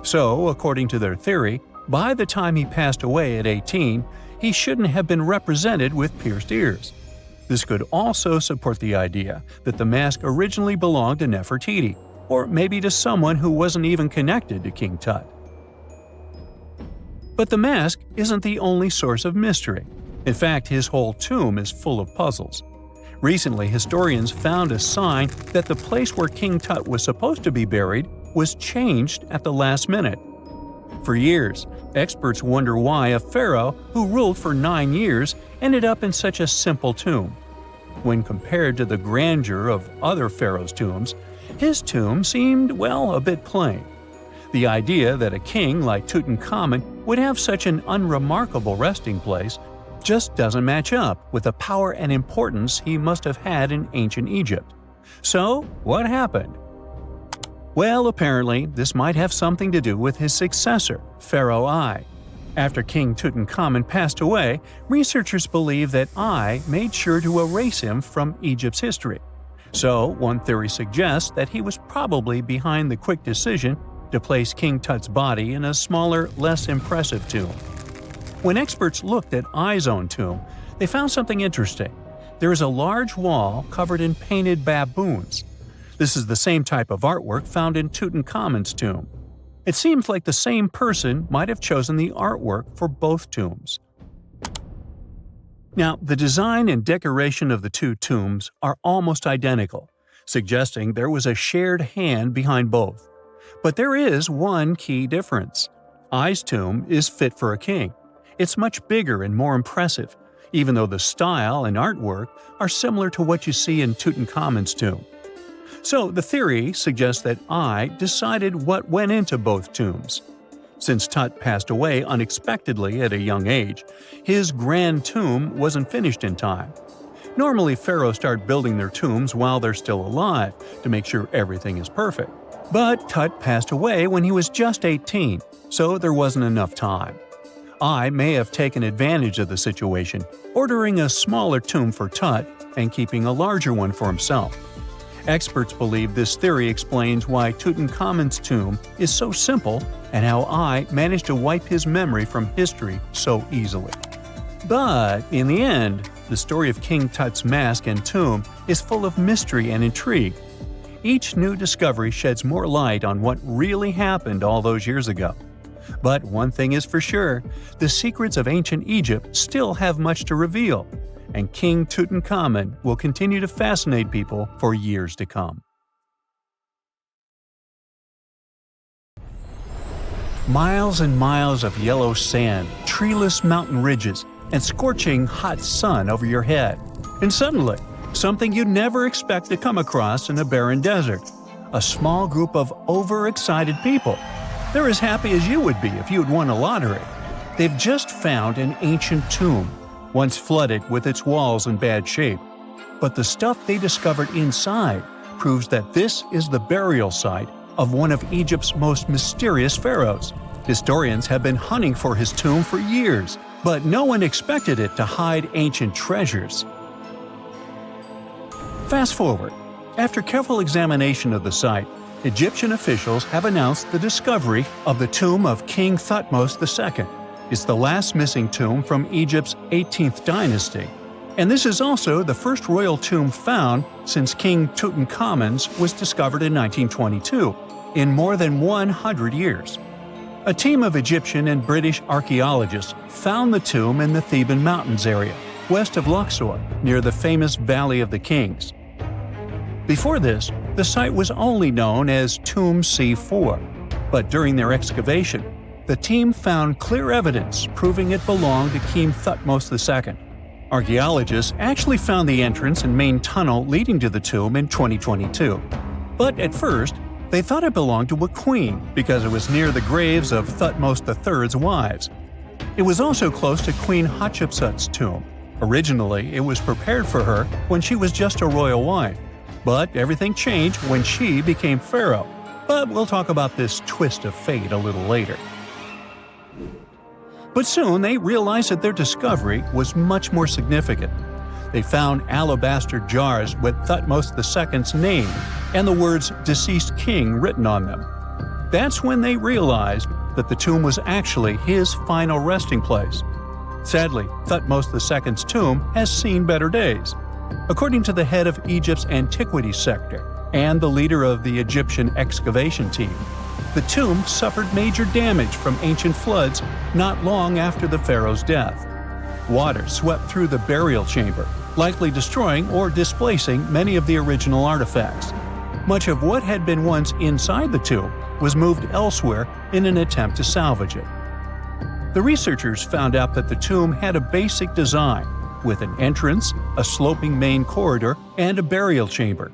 S1: So, according to their theory, by the time he passed away at 18, he shouldn't have been represented with pierced ears. This could also support the idea that the mask originally belonged to Nefertiti, or maybe to someone who wasn't even connected to King Tut. But the mask isn't the only source of mystery. In fact, his whole tomb is full of puzzles. Recently, historians found a sign that the place where King Tut was supposed to be buried was changed at the last minute. For years, experts wonder why a pharaoh who ruled for 9 years ended up in such a simple tomb. When compared to the grandeur of other pharaohs' tombs, his tomb seemed, well, a bit plain. The idea that a king like Tutankhamun would have such an unremarkable resting place just doesn't match up with the power and importance he must have had in ancient Egypt. So, what happened? Well, apparently, this might have something to do with his successor, Pharaoh I. After King Tutankhamun passed away, researchers believe that I made sure to erase him from Egypt's history. So, one theory suggests that he was probably behind the quick decision to place King Tut's body in a smaller, less impressive tomb. When experts looked at I's own tomb, they found something interesting. There is a large wall covered in painted baboons. This is the same type of artwork found in Tutankhamun's tomb. It seems like the same person might have chosen the artwork for both tombs. Now, the design and decoration of the two tombs are almost identical, suggesting there was a shared hand behind both. But there is one key difference. I's tomb is fit for a king. It's much bigger and more impressive, even though the style and artwork are similar to what you see in Tutankhamun's tomb. So the theory suggests that I decided what went into both tombs. Since Tut passed away unexpectedly at a young age, his grand tomb wasn't finished in time. Normally, pharaohs start building their tombs while they're still alive to make sure everything is perfect. But Tut passed away when he was just 18, so there wasn't enough time. I may have taken advantage of the situation, ordering a smaller tomb for Tut and keeping a larger one for himself. Experts believe this theory explains why Tutankhamun's tomb is so simple and how I managed to wipe his memory from history so easily. But in the end, the story of King Tut's mask and tomb is full of mystery and intrigue. Each new discovery sheds more light on what really happened all those years ago. But one thing is for sure, the secrets of ancient Egypt still have much to reveal, and King Tutankhamun will continue to fascinate people for years to come. Miles and miles of yellow sand, treeless mountain ridges, and scorching hot sun over your head. And suddenly, something you'd never expect to come across in a barren desert. A small group of overexcited people. They're as happy as you would be if you'd won a lottery. They've just found an ancient tomb, once flooded with its walls in bad shape. But the stuff they discovered inside proves that this is the burial site of one of Egypt's most mysterious pharaohs. Historians have been hunting for his tomb for years, but no one expected it to hide ancient treasures. Fast forward. After careful examination of the site, Egyptian officials have announced the discovery of the tomb of King Thutmos II. It's the last missing tomb from Egypt's 18th dynasty. And this is also the first royal tomb found since King Tutankhamun's was discovered in 1922, in more than 100 years. A team of Egyptian and British archaeologists found the tomb in the Theban Mountains area, west of Luxor, near the famous Valley of the Kings. Before this, the site was only known as Tomb C4, but during their excavation, the team found clear evidence proving it belonged to King Thutmos II. Archaeologists actually found the entrance and main tunnel leading to the tomb in 2022. But at first, they thought it belonged to a queen because it was near the graves of Thutmos III's wives. It was also close to Queen Hatshepsut's tomb. Originally, it was prepared for her when she was just a royal wife, but everything changed when she became pharaoh. But we'll talk about this twist of fate a little later. But soon they realized that their discovery was much more significant. They found alabaster jars with Thutmos II's name and the words "deceased king" written on them. That's when they realized that the tomb was actually his final resting place. Sadly, Thutmos II's tomb has seen better days. According to the head of Egypt's antiquities sector and the leader of the Egyptian excavation team, the tomb suffered major damage from ancient floods not long after the pharaoh's death. Water swept through the burial chamber, likely destroying or displacing many of the original artifacts. Much of what had been once inside the tomb was moved elsewhere in an attempt to salvage it. The researchers found out that the tomb had a basic design, with an entrance, a sloping main corridor, and a burial chamber.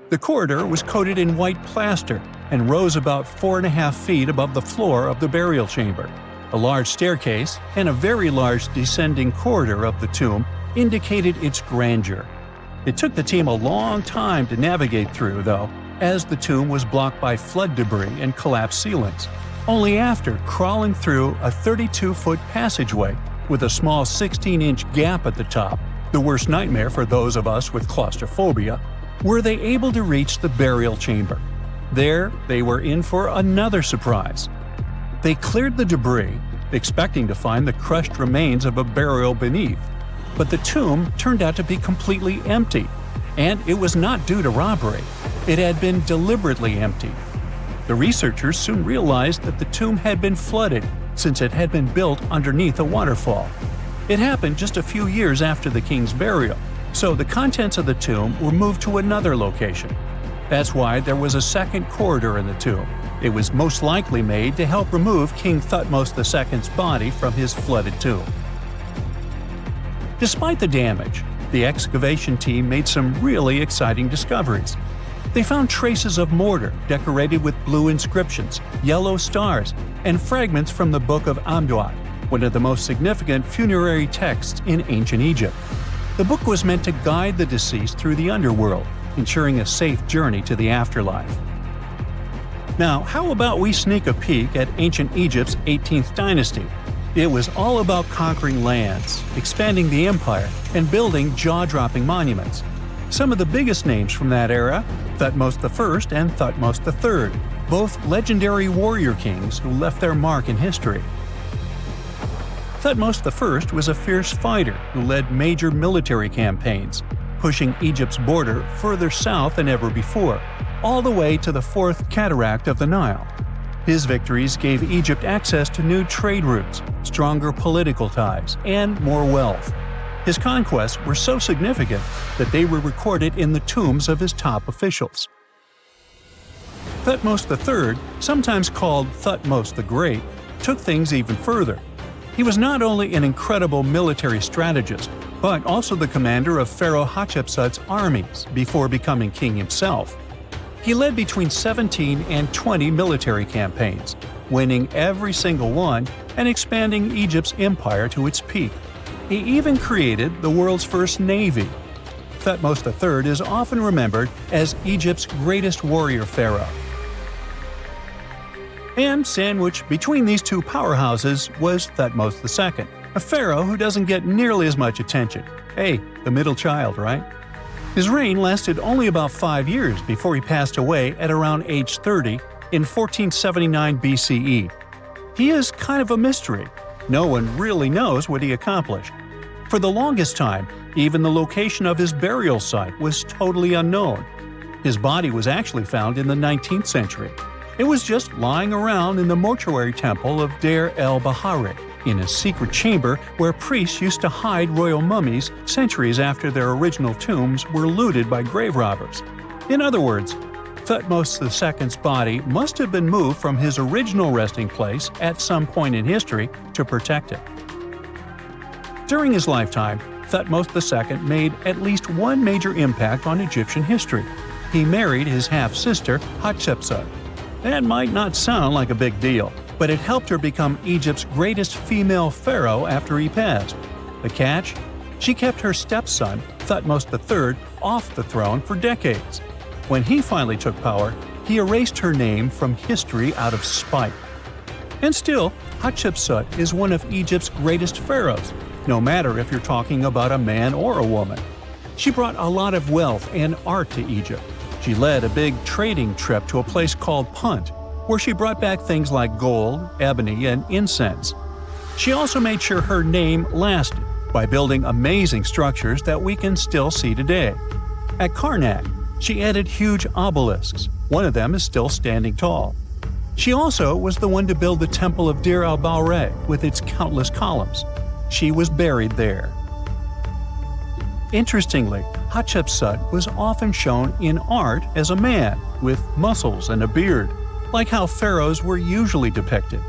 S1: The corridor was coated in white plaster and rose about 4.5 feet above the floor of the burial chamber. A large staircase and a very large descending corridor of the tomb indicated its grandeur. It took the team a long time to navigate through, though, as the tomb was blocked by flood debris and collapsed ceilings. Only after crawling through a 32-foot passageway with a small 16-inch gap at the top, the worst nightmare for those of us with claustrophobia, were they able to reach the burial chamber. There, they were in for another surprise. They cleared the debris, expecting to find the crushed remains of a burial beneath. But the tomb turned out to be completely empty, and it was not due to robbery. It had been deliberately emptied. The researchers soon realized that the tomb had been flooded since it had been built underneath a waterfall. It happened just a few years after the king's burial, so the contents of the tomb were moved to another location. That's why there was a second corridor in the tomb. It was most likely made to help remove King Thutmos II's body from his flooded tomb. Despite the damage, the excavation team made some really exciting discoveries. They found traces of mortar decorated with blue inscriptions, yellow stars, and fragments from the Book of Amduat, one of the most significant funerary texts in ancient Egypt. The book was meant to guide the deceased through the underworld, ensuring a safe journey to the afterlife. Now, how about we sneak a peek at ancient Egypt's 18th dynasty? It was all about conquering lands, expanding the empire, and building jaw-dropping monuments. Some of the biggest names from that era: Thutmos I and Thutmos III, both legendary warrior kings who left their mark in history. Thutmos I was a fierce fighter who led major military campaigns, pushing Egypt's border further south than ever before, all the way to the fourth cataract of the Nile. His victories gave Egypt access to new trade routes, stronger political ties, and more wealth. His conquests were so significant that they were recorded in the tombs of his top officials. Thutmos III, sometimes called Thutmos the Great, took things even further. He was not only an incredible military strategist, but also the commander of Pharaoh Hatshepsut's armies before becoming king himself. He led between 17 and 20 military campaigns, winning every single one and expanding Egypt's empire to its peak. He even created the world's first navy. Thutmos III is often remembered as Egypt's greatest warrior pharaoh. And sandwiched between these two powerhouses was Thutmos II, a pharaoh who doesn't get nearly as much attention. Hey, the middle child, right? His reign lasted only about 5 years before he passed away at around age 30 in 1479 BCE. He is kind of a mystery. No one really knows what he accomplished. For the longest time, even the location of his burial site was totally unknown. His body was actually found in the 19th century. It was just lying around in the mortuary temple of Deir el-Bahari, in a secret chamber where priests used to hide royal mummies centuries after their original tombs were looted by grave robbers. In other words, Thutmos II's body must have been moved from his original resting place at some point in history to protect it. During his lifetime, Thutmos II made at least one major impact on Egyptian history. He married his half-sister Hatshepsut. That might not sound like a big deal, but it helped her become Egypt's greatest female pharaoh after he passed. The catch? She kept her stepson, Thutmos III, off the throne for decades. When he finally took power, he erased her name from history out of spite. And still, Hatshepsut is one of Egypt's greatest pharaohs, no matter if you're talking about a man or a woman. She brought a lot of wealth and art to Egypt. She led a big trading trip to a place called Punt, where she brought back things like gold, ebony, and incense. She also made sure her name lasted by building amazing structures that we can still see today. At Karnak, she added huge obelisks. One of them is still standing tall. She also was the one to build the Temple of Deir el-Bahari with its countless columns. She was buried there. Interestingly, Hatshepsut was often shown in art as a man, with muscles and a beard, like how pharaohs were usually depicted.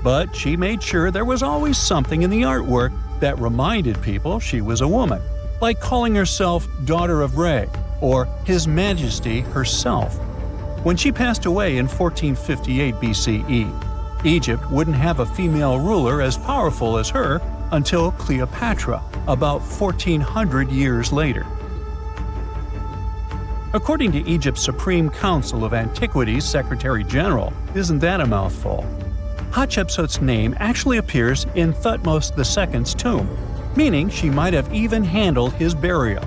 S1: But she made sure there was always something in the artwork that reminded people she was a woman, like calling herself Daughter of Re, or His Majesty herself. When she passed away in 1458 BCE, Egypt wouldn't have a female ruler as powerful as her until Cleopatra, about 1400 years later. According to Egypt's Supreme Council of Antiquities Secretary General, isn't that a mouthful? Hatshepsut's name actually appears in Thutmos II's tomb, meaning she might have even handled his burial.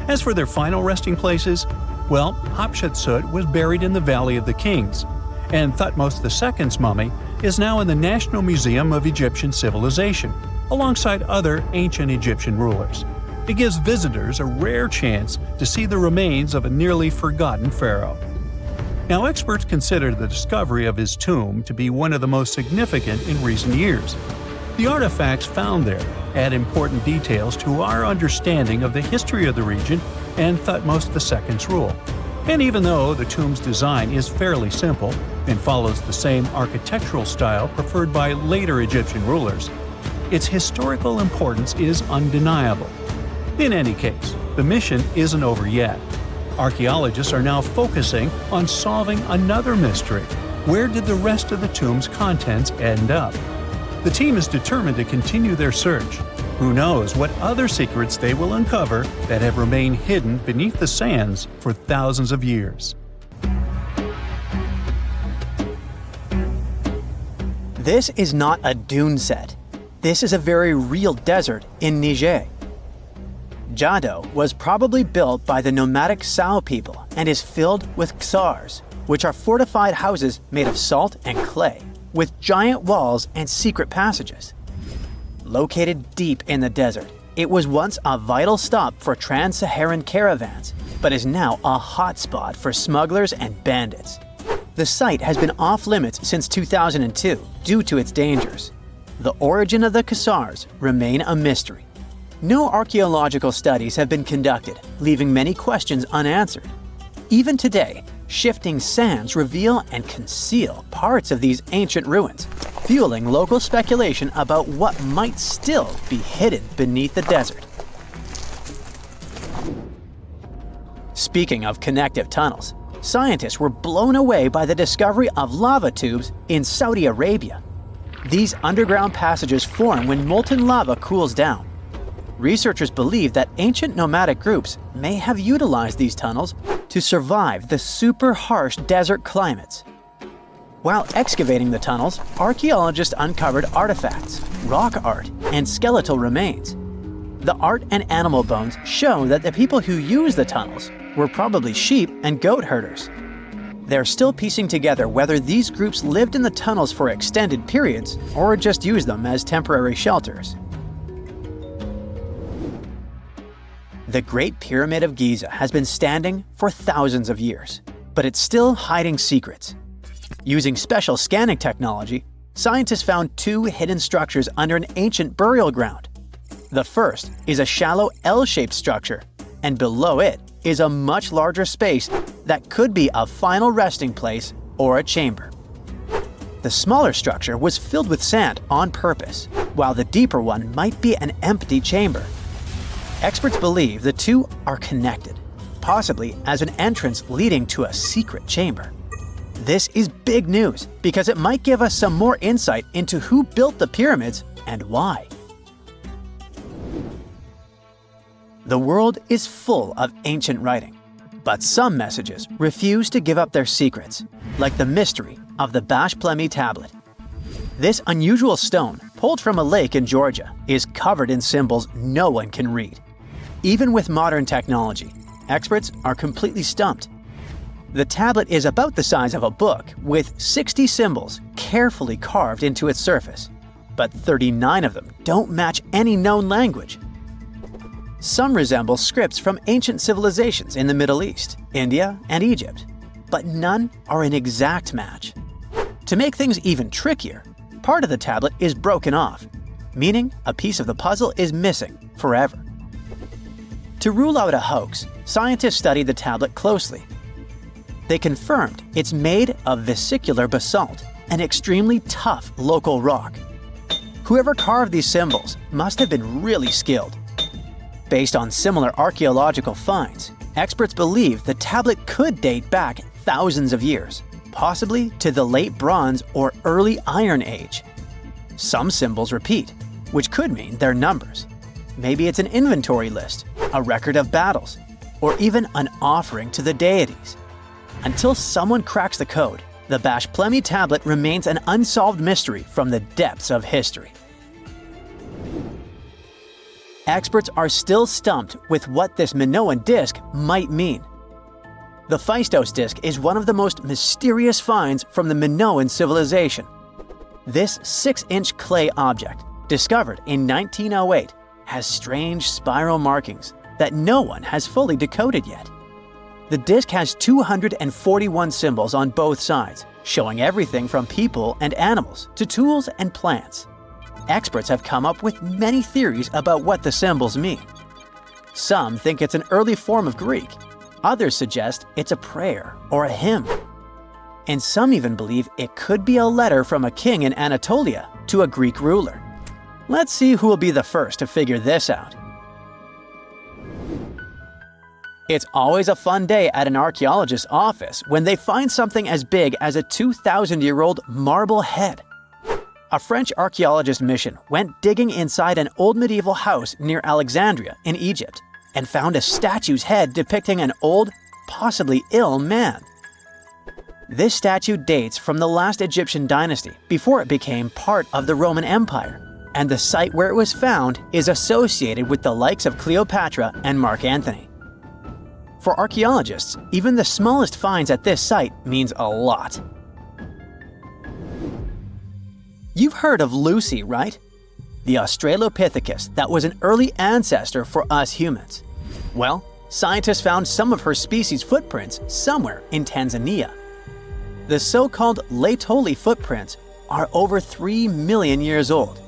S1: As for their final resting places, well, Hatshepsut was buried in the Valley of the Kings, and Thutmos II's mummy is now in the National Museum of Egyptian Civilization, alongside other ancient Egyptian rulers. It gives visitors a rare chance to see the remains of a nearly forgotten pharaoh. Now, experts consider the discovery of his tomb to be one of the most significant in recent years. The artifacts found there add important details to our understanding of the history of the region and Thutmos II's rule. And even though the tomb's design is fairly simple and follows the same architectural style preferred by later Egyptian rulers, its historical importance is undeniable. In any case, the mission isn't over yet. Archaeologists are now focusing on solving another mystery. Where did the rest of the tomb's contents end up? The team is determined to continue their search. Who knows what other secrets they will uncover that have remained hidden beneath the sands for thousands of years.
S2: This is not a dune set. This is a very real desert in Niger. Jado was probably built by the nomadic Sao people and is filled with ksars, which are fortified houses made of salt and clay, with giant walls and secret passages. Located deep in the desert, it was once a vital stop for trans-Saharan caravans, but is now a hotspot for smugglers and bandits. The site has been off-limits since 2002 due to its dangers. The origin of the ksars remain a mystery. No archaeological studies have been conducted, leaving many questions unanswered. Even today, shifting sands reveal and conceal parts of these ancient ruins, fueling local speculation about what might still be hidden beneath the desert. Speaking of connective tunnels, scientists were blown away by the discovery of lava tubes in Saudi Arabia. These underground passages form when molten lava cools down. Researchers believe that ancient nomadic groups may have utilized these tunnels to survive the super harsh desert climates. While excavating the tunnels, archaeologists uncovered artifacts, rock art, and skeletal remains. The art and animal bones show that the people who used the tunnels were probably sheep and goat herders. They're still piecing together whether these groups lived in the tunnels for extended periods or just used them as temporary shelters. The Great Pyramid of Giza has been standing for thousands of years, but it's still hiding secrets. Using special scanning technology, scientists found two hidden structures under an ancient burial ground. The first is a shallow L-shaped structure, and below it is a much larger space that could be a final resting place or a chamber. The smaller structure was filled with sand on purpose, while the deeper one might be an empty chamber. Experts believe the two are connected, possibly as an entrance leading to a secret chamber. This is big news because it might give us some more insight into who built the pyramids and why. The world is full of ancient writing, but some messages refuse to give up their secrets, like the mystery of the Gobecletepe tablet. This unusual stone, pulled from a lake in Georgia, is covered in symbols no one can read. Even with modern technology, experts are completely stumped. The tablet is about the size of a book, with 60 symbols carefully carved into its surface, but 39 of them don't match any known language. Some resemble scripts from ancient civilizations in the Middle East, India, and Egypt, but none are an exact match. To make things even trickier, part of the tablet is broken off, meaning a piece of the puzzle is missing forever. To rule out a hoax, scientists studied the tablet closely. They confirmed it's made of vesicular basalt, an extremely tough local rock. Whoever carved these symbols must have been really skilled. Based on similar archaeological finds, experts believe the tablet could date back thousands of years, possibly to the late Bronze or early Iron Age. Some symbols repeat, which could mean they're numbers. Maybe it's an inventory list, a record of battles, or even an offering to the deities. Until someone cracks the code, the Gobecletepe tablet remains an unsolved mystery from the depths of history. Experts are still stumped with what this Minoan disc might mean. The Phaistos disc is one of the most mysterious finds from the Minoan civilization. This 6-inch clay object, discovered in 1908, has strange spiral markings that no one has fully decoded yet. The disc has 241 symbols on both sides, showing everything from people and animals to tools and plants. Experts have come up with many theories about what the symbols mean. Some think it's an early form of Greek, Others suggest it's a prayer or a hymn. And some even believe it could be a letter from a king in Anatolia to a Greek ruler. Let's see who will be the first to figure this out. It's always a fun day at an archaeologist's office when they find something as big as a 2,000-year-old marble head. A French archaeologist mission went digging inside an old medieval house near Alexandria in Egypt and found a statue's head depicting an old, possibly ill man. This statue dates from the last Egyptian dynasty before it became part of the Roman Empire, and the site where it was found is associated with the likes of Cleopatra and Mark Antony. For archaeologists, even the smallest finds at this site means a lot. You've heard of Lucy, right? The Australopithecus that was an early ancestor for us humans. Well, scientists found some of her species' footprints somewhere in Tanzania. The so-called Laetoli footprints are over 3 million years old.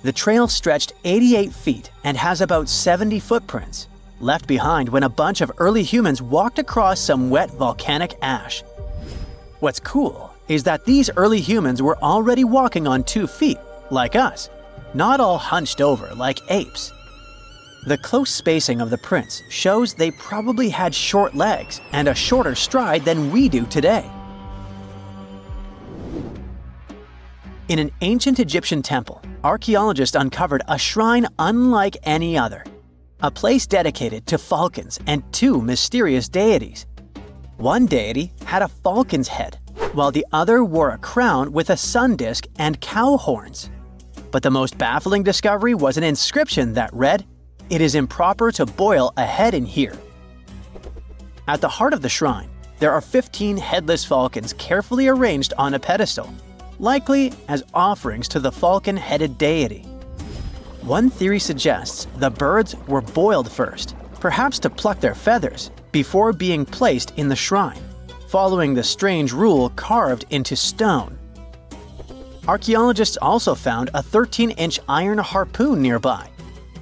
S2: The trail stretched 88 feet and has about 70 footprints, left behind when a bunch of early humans walked across some wet volcanic ash. What's cool is that these early humans were already walking on 2 feet, like us, not all hunched over like apes. The close spacing of the prints shows they probably had short legs and a shorter stride than we do today. In an ancient Egyptian temple, archaeologists uncovered a shrine unlike any other, a place dedicated to falcons and 2 mysterious deities. One deity had a falcon's head, while the other wore a crown with a sun disk and cow horns. But the most baffling discovery was an inscription that read, "It is improper to boil a head in here." At the heart of the shrine, there are 15 headless falcons carefully arranged on a pedestal, likely as offerings to the falcon-headed deity. One theory suggests the birds were boiled first, perhaps to pluck their feathers, before being placed in the shrine, following the strange rule carved into stone. Archaeologists also found a 13-inch iron harpoon nearby.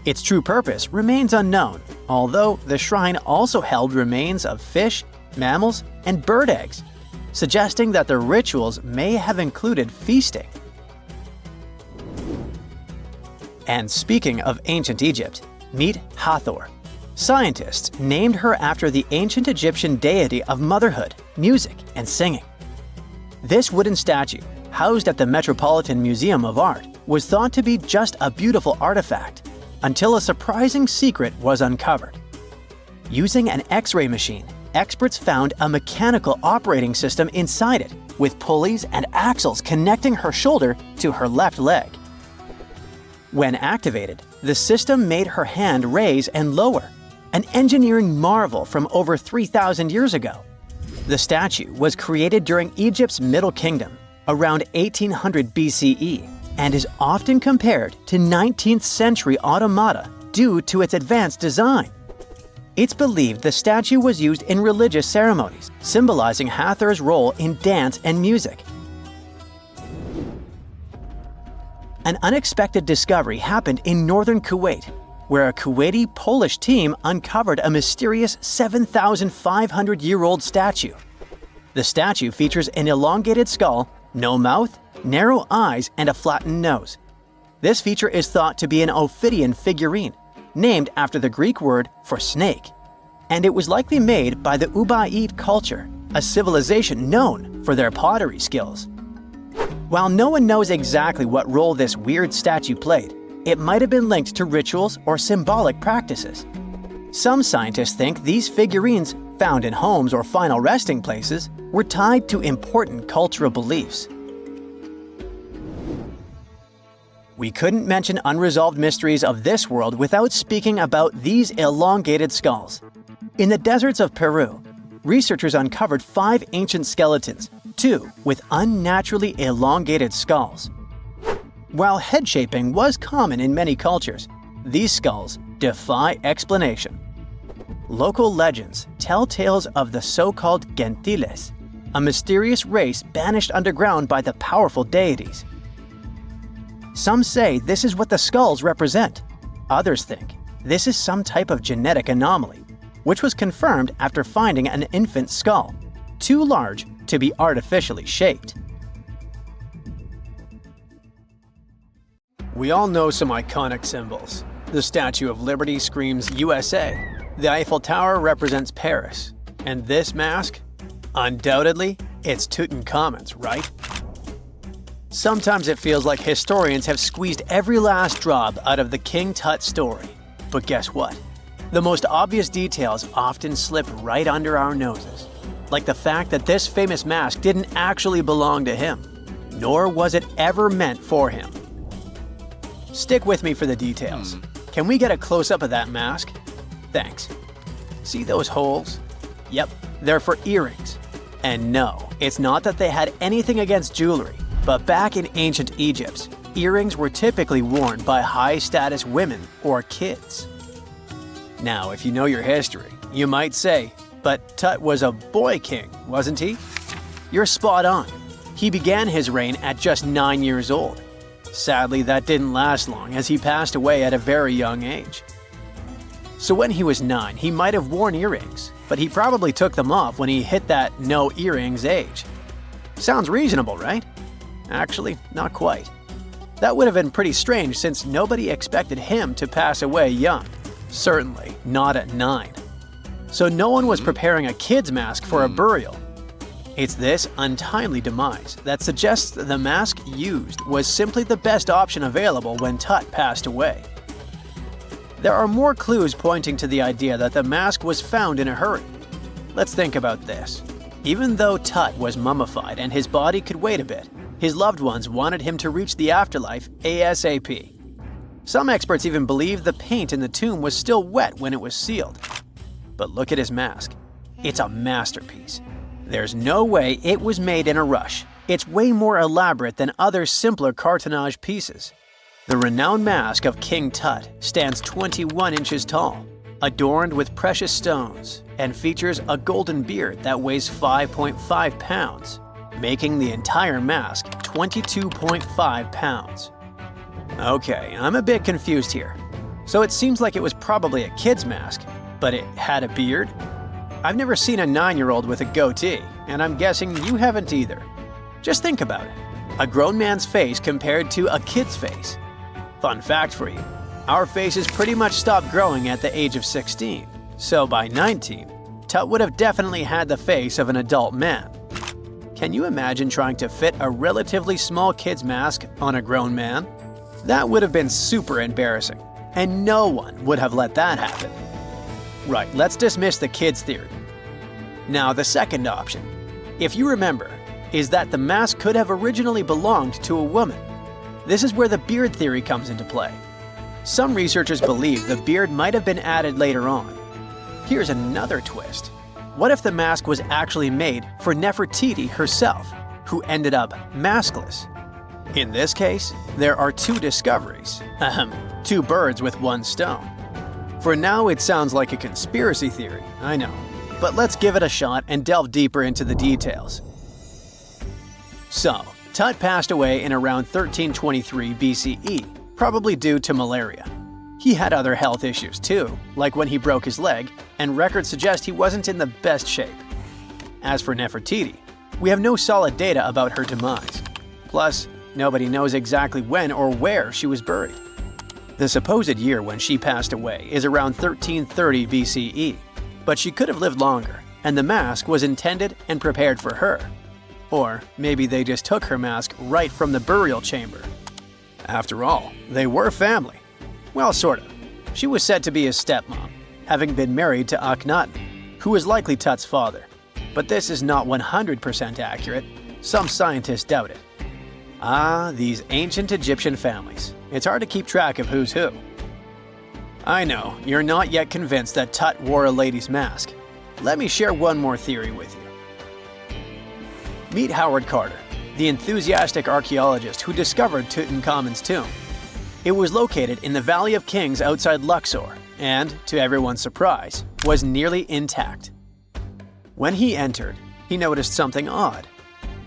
S2: Its true purpose remains unknown, although the shrine also held remains of fish, mammals, and bird eggs, suggesting that the rituals may have included feasting. And speaking of ancient Egypt, meet Hathor. Scientists named her after the ancient Egyptian deity of motherhood, music, and singing. This wooden statue, housed at the Metropolitan Museum of Art, was thought to be just a beautiful artifact, until a surprising secret was uncovered. Using an X-ray machine, experts found a mechanical operating system inside it, with pulleys and axles connecting her shoulder to her left leg. When activated, the system made her hand raise and lower, an engineering marvel from over 3,000 years ago. The statue was created during Egypt's Middle Kingdom, around 1800 BCE, and is often compared to 19th century automata due to its advanced design. It's believed the statue was used in religious ceremonies, symbolizing Hathor's role in dance and music. An unexpected discovery happened in northern Kuwait, where a Kuwaiti-Polish team uncovered a mysterious 7,500-year-old statue. The statue features an elongated skull, no mouth, narrow eyes, and a flattened nose. This feature is thought to be an Ophidian figurine, named after the Greek word for snake, and it was likely made by the Ubaid culture, a civilization known for their pottery skills. While no one knows exactly what role this weird statue played, it might have been linked to rituals or symbolic practices. Some scientists think these figurines, found in homes or final resting places, were tied to important cultural beliefs. We couldn't mention unresolved mysteries of this world without speaking about these elongated skulls. In the deserts of Peru, researchers uncovered 5 ancient skeletons, 2 with unnaturally elongated skulls. While head shaping was common in many cultures, these skulls defy explanation. Local legends tell tales of the so-called Gentiles, a mysterious race banished underground by the powerful deities. Some say this is what the skulls represent. Others think this is some type of genetic anomaly, which was confirmed after finding an infant's skull, too large to be artificially shaped. We all know some iconic symbols. The Statue of Liberty screams USA, the Eiffel Tower represents Paris, and this mask? Undoubtedly, it's Tutankhamun's, right? Sometimes it feels like historians have squeezed every last drop out of the King Tut story. But guess what? The most obvious details often slip right under our noses. Like the fact that this famous mask didn't actually belong to him, nor was it ever meant for him. Stick with me for the details. Can we get a close-up of that mask? Thanks. See those holes? Yep, they're for earrings. And no, it's not that they had anything against jewelry, but back in ancient Egypt, earrings were typically worn by high-status women or kids. Now, if you know your history, you might say, but Tut was a boy king, wasn't he? You're spot on. He began his reign at just 9 years old. Sadly, that didn't last long as he passed away at a very young age. So when he was 9, he might have worn earrings, but he probably took them off when he hit that no earrings age. Sounds reasonable, right? Actually, not quite. That would have been pretty strange since nobody expected him to pass away young. Certainly not at 9. So no one was preparing a kid's mask for a burial. It's this untimely demise that suggests that the mask used was simply the best option available when Tut passed away. There are more clues pointing to the idea that the mask was found in a hurry. Let's think about this. Even though Tut was mummified and his body could wait a bit, his loved ones wanted him to reach the afterlife ASAP. Some experts even believe the paint in the tomb was still wet when it was sealed. But look at his mask. It's a masterpiece. There's no way it was made in a rush. It's way more elaborate than other simpler cartonnage pieces. The renowned mask of King Tut stands 21 inches tall, adorned with precious stones, and features a golden beard that weighs 5.5 pounds, making the entire mask 22.5 pounds. Okay, I'm a bit confused here. So it seems like it was probably a kid's mask, but it had a beard? I've never seen a 9-year-old with a goatee, and I'm guessing you haven't either. Just think about it. A grown man's face compared to a kid's face. Fun fact for you, our faces pretty much stopped growing at the age of 16, so by 19, Tut would have definitely had the face of an adult man. Can you imagine trying to fit a relatively small kid's mask on a grown man? That would have been super embarrassing, and no one would have let that happen. Right, let's dismiss the kids' theory. Now, the second option, if you remember, is that the mask could have originally belonged to a woman. This is where the beard theory comes into play. Some researchers believe the beard might have been added later on. Here's another twist. What if the mask was actually made for Nefertiti herself, who ended up maskless? In this case, there are two discoveries. Two birds with one stone. For now, it sounds like a conspiracy theory, I know. But let's give it a shot and delve deeper into the details. So, Tut passed away in around 1323 BCE, probably due to malaria. He had other health issues too, like when he broke his leg, and records suggest he wasn't in the best shape. As for Nefertiti, we have no solid data about her demise. Plus, nobody knows exactly when or where she was buried. The supposed year when she passed away is around 1330 BCE, but she could have lived longer, and the mask was intended and prepared for her. Or maybe they just took her mask right from the burial chamber. After all, they were family. Well, sort of. She was said to be his stepmom, having been married to Akhenaten, who was likely Tut's father. But this is not 100% accurate. Some scientists doubt it. Ah, these ancient Egyptian families. It's hard to keep track of who's who. I know, you're not yet convinced that Tut wore a lady's mask. Let me share one more theory with you. Meet Howard Carter, the enthusiastic archaeologist who discovered Tutankhamun's tomb. It was located in the Valley of Kings outside Luxor, and, to everyone's surprise, was nearly intact. When he entered, he noticed something odd.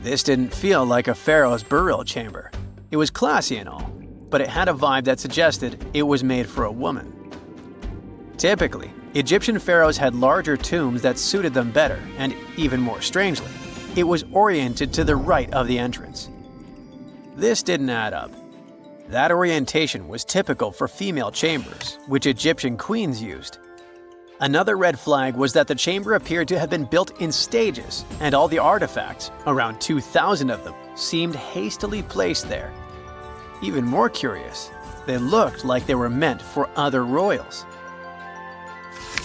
S2: This didn't feel like a pharaoh's burial chamber. It was classy and all, but it had a vibe that suggested it was made for a woman. Typically, Egyptian pharaohs had larger tombs that suited them better, and even more strangely, it was oriented to the right of the entrance. This didn't add up. That orientation was typical for female chambers, which Egyptian queens used. Another red flag was that the chamber appeared to have been built in stages, and all the artifacts, around 2,000 of them, seemed hastily placed there. Even more curious, they looked like they were meant for other royals.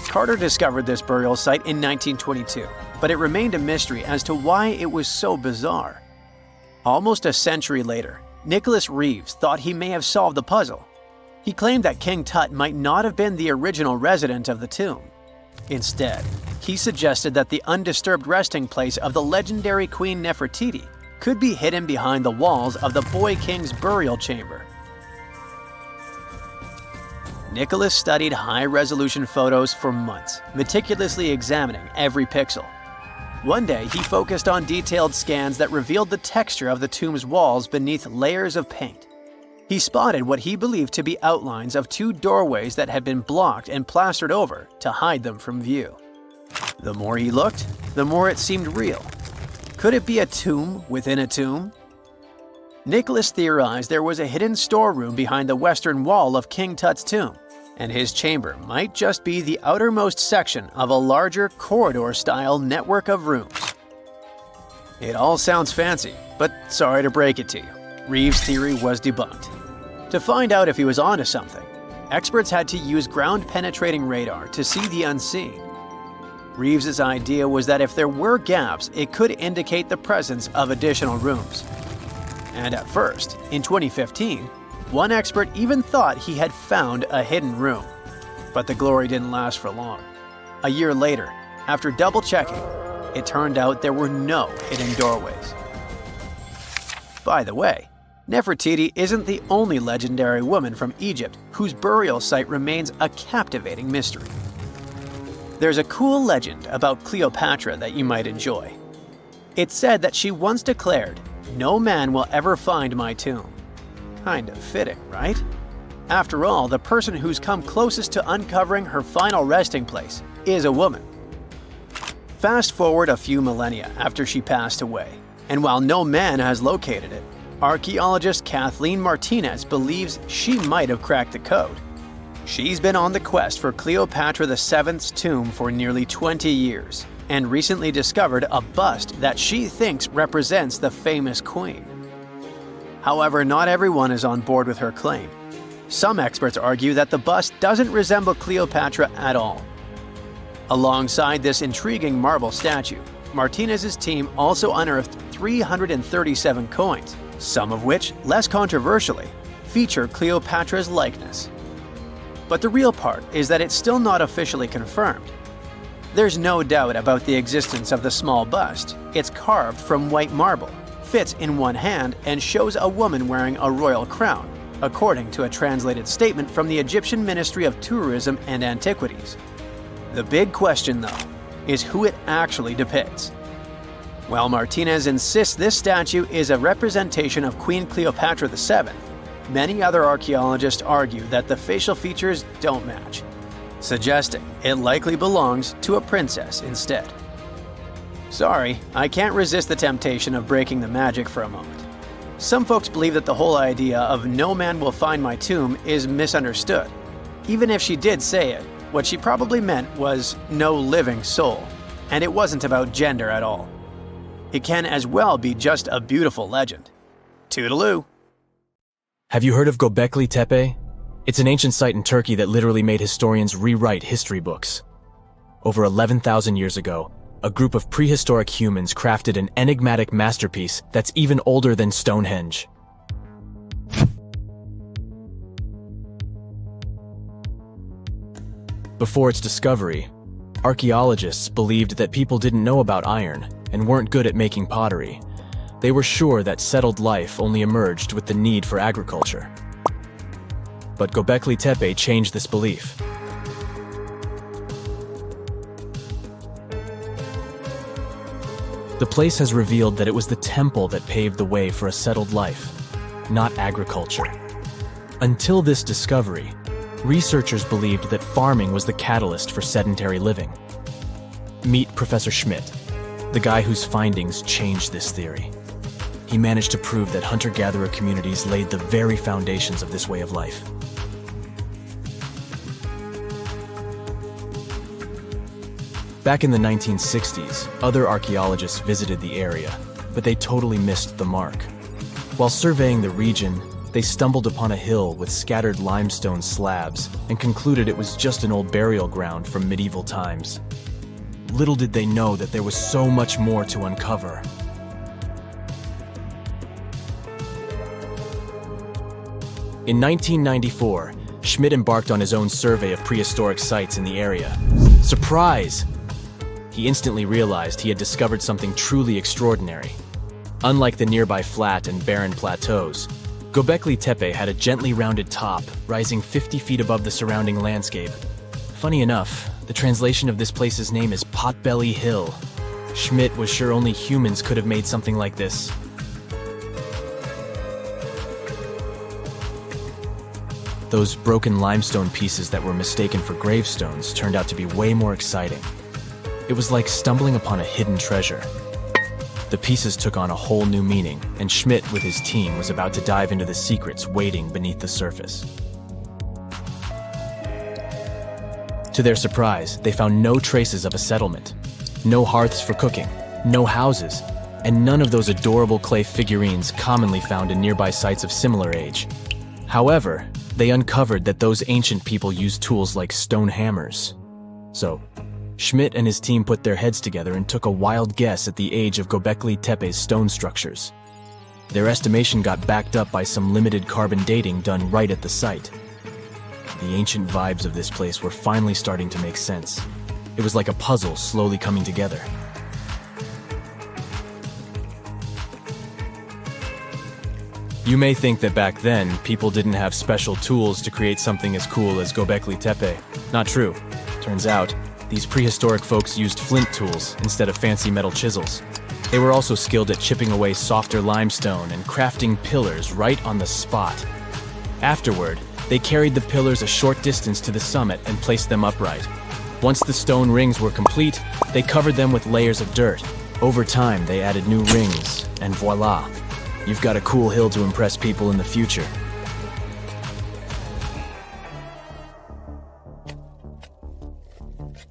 S2: Carter discovered this burial site in 1922, but it remained a mystery as to why it was so bizarre. Almost a century later, Nicholas Reeves thought he may have solved the puzzle. He claimed that King Tut might not have been the original resident of the tomb. Instead, he suggested that the undisturbed resting place of the legendary Queen Nefertiti could be hidden behind the walls of the boy king's burial chamber. Nicholas studied high-resolution photos for months, meticulously examining every pixel. One day, he focused on detailed scans that revealed the texture of the tomb's walls beneath layers of paint. He spotted what he believed to be outlines of two doorways that had been blocked and plastered over to hide them from view. The more he looked, the more it seemed real. Could it be a tomb within a tomb? Nicholas theorized there was a hidden storeroom behind the western wall of King Tut's tomb, and his chamber might just be the outermost section of a larger corridor-style network of rooms. It all sounds fancy, but sorry to break it to you, Reeves' theory was debunked. To find out if he was onto something, experts had to use ground-penetrating radar to see the unseen. Reeves' idea was that if there were gaps, it could indicate the presence of additional rooms. And at first, in 2015, one expert even thought he had found a hidden room. But the glory didn't last for long. A year later, after double-checking, it turned out there were no hidden doorways. By the way, Nefertiti isn't the only legendary woman from Egypt whose burial site remains a captivating mystery. There's a cool legend about Cleopatra that you might enjoy. It's said that she once declared, "No man will ever find my tomb." Kind of fitting, right? After all, the person who's come closest to uncovering her final resting place is a woman. Fast forward a few millennia after she passed away, and while no man has located it, archaeologist Kathleen Martinez believes she might have cracked the code. She's been on the quest for Cleopatra VII's tomb for nearly 20 years, and recently discovered a bust that she thinks represents the famous queen. However, not everyone is on board with her claim. Some experts argue that the bust doesn't resemble Cleopatra at all. Alongside this intriguing marble statue, Martinez's team also unearthed 337 coins, some of which, less controversially, feature Cleopatra's likeness. But the real part is that it's still not officially confirmed. There's no doubt about the existence of the small bust. It's carved from white marble, fits in one hand, and shows a woman wearing a royal crown, according to a translated statement from the Egyptian Ministry of Tourism and Antiquities. The big question, though, is who it actually depicts. While Martinez insists this statue is a representation of Queen Cleopatra VII, many other archaeologists argue that the facial features don't match, suggesting it likely belongs to a princess instead. Sorry, I can't resist the temptation of breaking the magic for a moment. Some folks believe that the whole idea of "no man will find my tomb" is misunderstood. Even if she did say it, what she probably meant was "no living soul," and it wasn't about gender at all. It can as well be just a beautiful legend. Toodaloo!
S3: Have you heard of Gobecletepe? It's an ancient site in Turkey that literally made historians rewrite history books. Over 11,000 years ago, a group of prehistoric humans crafted an enigmatic masterpiece that's even older than Stonehenge. Before its discovery, archaeologists believed that people didn't know about iron and weren't good at making pottery. They were sure that settled life only emerged with the need for agriculture. But Gobekli Tepe changed this belief. The place has revealed that it was the temple that paved the way for a settled life, not agriculture. Until this discovery, researchers believed that farming was the catalyst for sedentary living. Meet Professor Schmidt, the guy whose findings changed this theory. He managed to prove that hunter-gatherer communities laid the very foundations of this way of life. Back in the 1960s, other archaeologists visited the area, but they totally missed the mark. While surveying the region, they stumbled upon a hill with scattered limestone slabs and concluded it was just an old burial ground from medieval times. Little did they know that there was so much more to uncover. In 1994, Schmidt embarked on his own survey of prehistoric sites in the area. Surprise! He instantly realized he had discovered something truly extraordinary. Unlike the nearby flat and barren plateaus, Gobecletepe had a gently rounded top, rising 50 feet above the surrounding landscape. Funny enough, the translation of this place's name is Potbelly Hill. Schmidt was sure only humans could have made something like this. Those broken limestone pieces that were mistaken for gravestones turned out to be way more exciting. It was like stumbling upon a hidden treasure. The pieces took on a whole new meaning, and Schmidt with his team was about to dive into the secrets waiting beneath the surface. To their surprise, they found no traces of a settlement. No hearths for cooking, no houses, and none of those adorable clay figurines commonly found in nearby sites of similar age. However, they uncovered that those ancient people used tools like stone hammers. So, Schmidt and his team put their heads together and took a wild guess at the age of Gobekli-Tepe's stone structures. Their estimation got backed up by some limited carbon dating done right at the site. The ancient vibes of this place were finally starting to make sense. It was like a puzzle slowly coming together. You may think that back then, people didn't have special tools to create something as cool as Gobekli-Tepe. Not true. Turns out, these prehistoric folks used flint tools instead of fancy metal chisels. They were also skilled at chipping away softer limestone and crafting pillars right on the spot. Afterward, they carried the pillars a short distance to the summit and placed them upright. Once the stone rings were complete, they covered them with layers of dirt. Over time, they added new rings, and voila! You've got a cool hill to impress people in the future.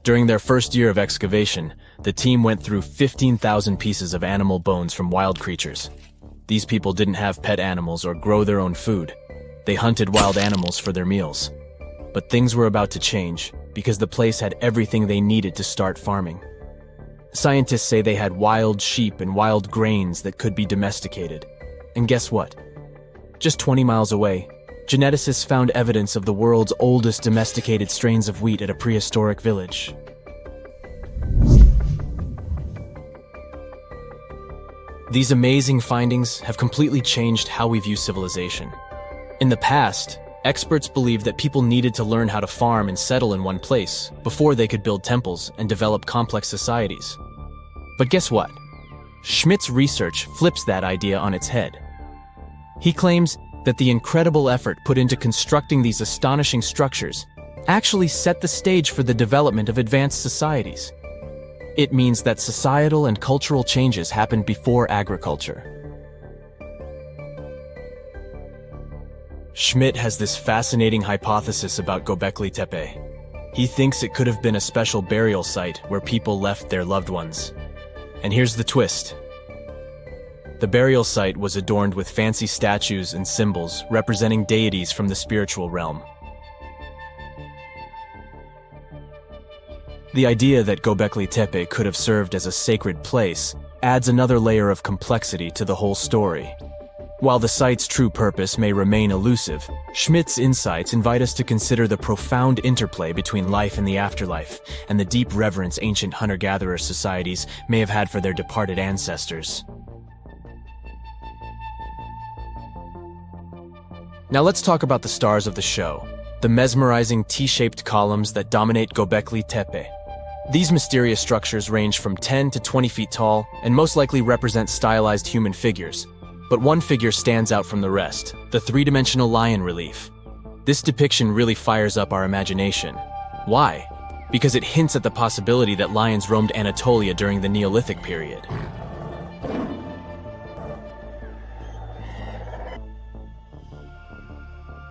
S3: During their first year of excavation, the team went through 15,000 pieces of animal bones from wild creatures. These people didn't have pet animals or grow their own food. They hunted wild animals for their meals. But things were about to change, because the place had everything they needed to start farming. Scientists say they had wild sheep and wild grains that could be domesticated. And guess what? Just 20 miles away, geneticists found evidence of the world's oldest domesticated strains of wheat at a prehistoric village. These amazing findings have completely changed how we view civilization. In the past, experts believed that people needed to learn how to farm and settle in one place before they could build temples and develop complex societies. But guess what? Schmidt's research flips that idea on its head. He claims that the incredible effort put into constructing these astonishing structures actually set the stage for the development of advanced societies. It means that societal and cultural changes happened before agriculture. Schmidt has this fascinating hypothesis about Gobekli-Tepe. He thinks it could have been a special burial site where people left their loved ones. And here's the twist. The burial site was adorned with fancy statues and symbols representing deities from the spiritual realm. The idea that Gobekli-Tepe could have served as a sacred place adds another layer of complexity to the whole story. While the site's true purpose may remain elusive, Schmidt's insights invite us to consider the profound interplay between life and the afterlife, and the deep reverence ancient hunter-gatherer societies may have had for their departed ancestors. Now let's talk about the stars of the show, the mesmerizing T-shaped columns that dominate Gobekli-Tepe. These mysterious structures range from 10 to 20 feet tall and most likely represent stylized human figures. But one figure stands out from the rest, the three-dimensional lion relief. This depiction really fires up our imagination. Why? Because it hints at the possibility that lions roamed Anatolia during the Neolithic period.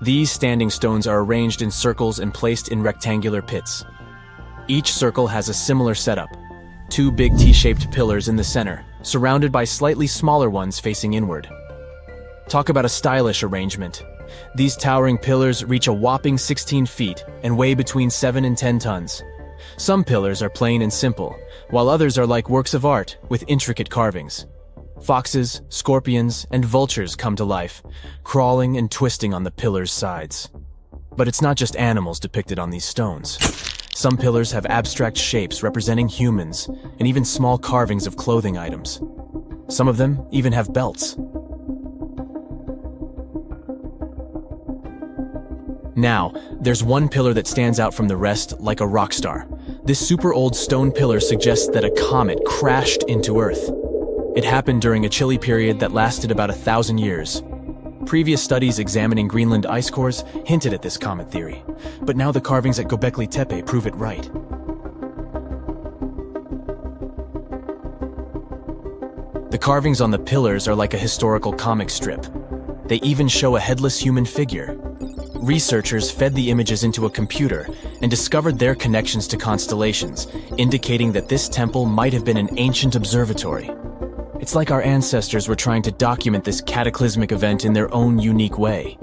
S3: These standing stones are arranged in circles and placed in rectangular pits. Each circle has a similar setup: two big T-shaped pillars in the center, surrounded by slightly smaller ones facing inward. Talk about a stylish arrangement. These towering pillars reach a whopping 16 feet and weigh between 7 and 10 tons. Some pillars are plain and simple, while others are like works of art with intricate carvings. Foxes, scorpions, and vultures come to life, crawling and twisting on the pillars' sides. But it's not just animals depicted on these stones. Some pillars have abstract shapes representing humans, and even small carvings of clothing items. Some of them even have belts. Now, there's one pillar that stands out from the rest like a rock star. This super old stone pillar suggests that a comet crashed into Earth. It happened during a chilly period that lasted about 1,000 years. Previous studies examining Greenland ice cores hinted at this comet theory, but now the carvings at Gobecletepe prove it right. The carvings on the pillars are like a historical comic strip. They even show a headless human figure. Researchers fed the images into a computer and discovered their connections to constellations, indicating that this temple might have been an ancient observatory. It's like our ancestors were trying to document this cataclysmic event in their own unique way.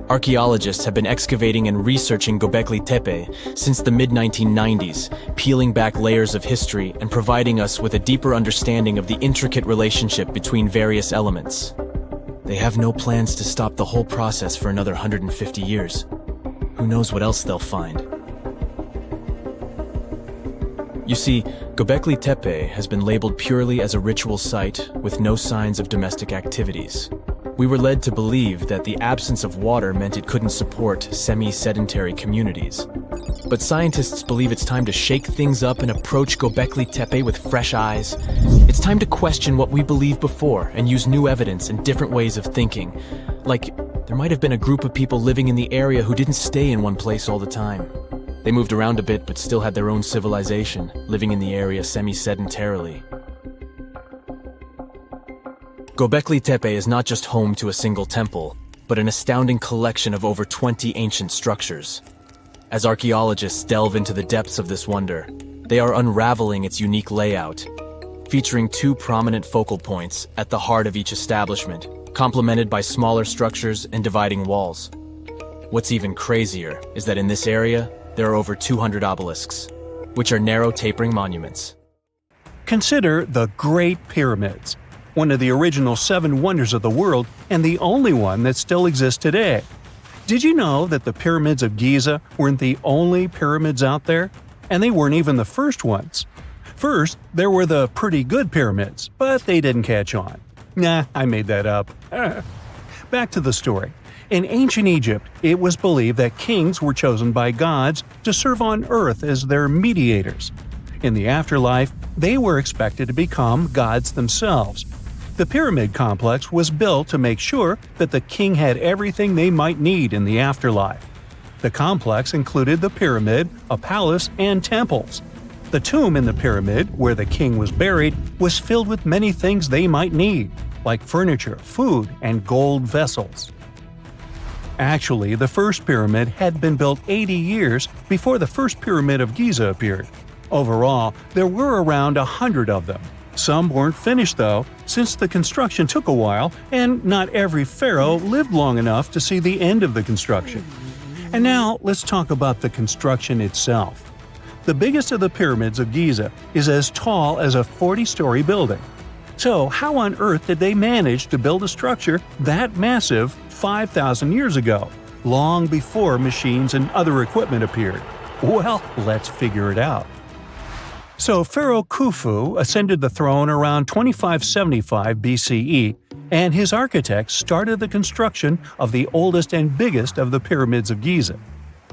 S3: Archaeologists have been excavating and researching Gobecletepe since the mid-1990s, peeling back layers of history and providing us with a deeper understanding of the intricate relationship between various elements. They have no plans to stop the whole process for another 150 years. Who knows what else they'll find? You see, Gobekli Tepe has been labeled purely as a ritual site with no signs of domestic activities. We were led to believe that the absence of water meant it couldn't support semi-sedentary communities. But scientists believe it's time to shake things up and approach Gobekli Tepe with fresh eyes. It's time to question what we believed before and use new evidence and different ways of thinking. Like, there might have been a group of people living in the area who didn't stay in one place all the time. They moved around a bit but still had their own civilization, living in the area semi-sedentarily. Gobekli Tepe is not just home to a single temple, but an astounding collection of over 20 ancient structures. As archaeologists delve into the depths of this wonder, they are unraveling its unique layout, featuring two prominent focal points at the heart of each establishment, complemented by smaller structures and dividing walls. What's even crazier is that in this area, there are over 200 obelisks, which are narrow tapering monuments.
S1: Consider the Great Pyramids, one of the original 7 wonders of the world and the only one that still exists today. Did you know that the pyramids of Giza weren't the only pyramids out there? And they weren't even the first ones. First, there were the pretty good pyramids, but they didn't catch on. Nah, I made that up. Back to the story. In ancient Egypt, it was believed that kings were chosen by gods to serve on earth as their mediators. In the afterlife, they were expected to become gods themselves. The pyramid complex was built to make sure that the king had everything they might need in the afterlife. The complex included the pyramid, a palace, and temples. The tomb in the pyramid, where the king was buried, was filled with many things they might need, like furniture, food, and gold vessels. Actually, the first pyramid had been built 80 years before the first pyramid of Giza appeared. Overall, there were around 100 of them. Some weren't finished though, since the construction took a while and not every pharaoh lived long enough to see the end of the construction. And now let's talk about the construction itself. The biggest of the pyramids of Giza is as tall as a 40-story building. So how on earth did they manage to build a structure that massive 5,000 years ago, long before machines and other equipment appeared? Well, let's figure it out. So Pharaoh Khufu ascended the throne around 2575 BCE, and his architects started the construction of the oldest and biggest of the pyramids of Giza.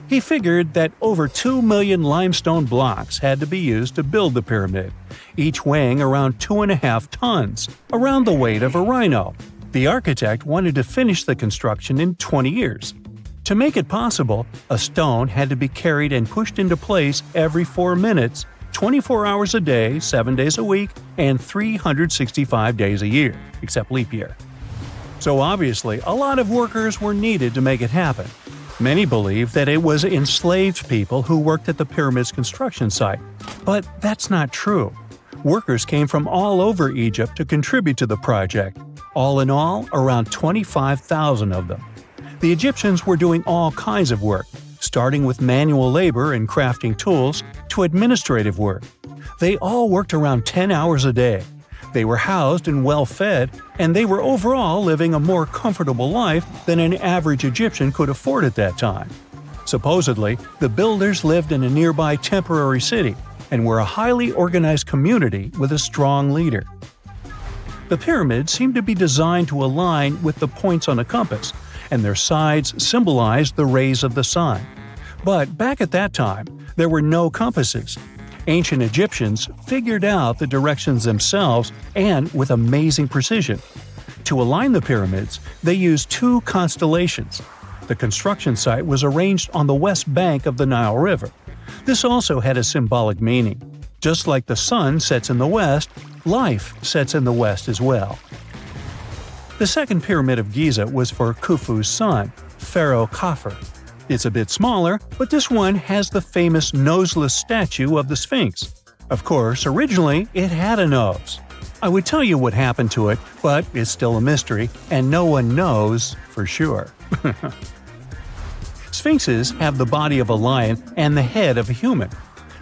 S1: He figured that over 2 million limestone blocks had to be used to build the pyramid, each weighing around 2.5 tons, around the weight of a rhino. The architect wanted to finish the construction in 20 years. To make it possible, a stone had to be carried and pushed into place every 4 minutes, 24 hours a day, 7 days a week, and 365 days a year, except leap year. So obviously, a lot of workers were needed to make it happen. Many believe that it was enslaved people who worked at the pyramid's construction site, but that's not true. Workers came from all over Egypt to contribute to the project. All in all, around 25,000 of them. The Egyptians were doing all kinds of work, starting with manual labor and crafting tools to administrative work. They all worked around 10 hours a day. They were housed and well-fed, and they were overall living a more comfortable life than an average Egyptian could afford at that time. Supposedly, the builders lived in a nearby temporary city and were a highly organized community with a strong leader. The pyramids seemed to be designed to align with the points on a compass, and their sides symbolized the rays of the sun. But back at that time, there were no compasses. Ancient Egyptians figured out the directions themselves and with amazing precision. To align the pyramids, they used 2 constellations. The construction site was arranged on the west bank of the Nile River. This also had a symbolic meaning. Just like the sun sets in the west, life sets in the west as well. The second pyramid of Giza was for Khufu's son, Pharaoh Khafre. It's a bit smaller, but this one has the famous noseless statue of the Sphinx. Of course, originally it had a nose. I would tell you what happened to it, but it's still a mystery, and no one knows for sure. Sphinxes have the body of a lion and the head of a human.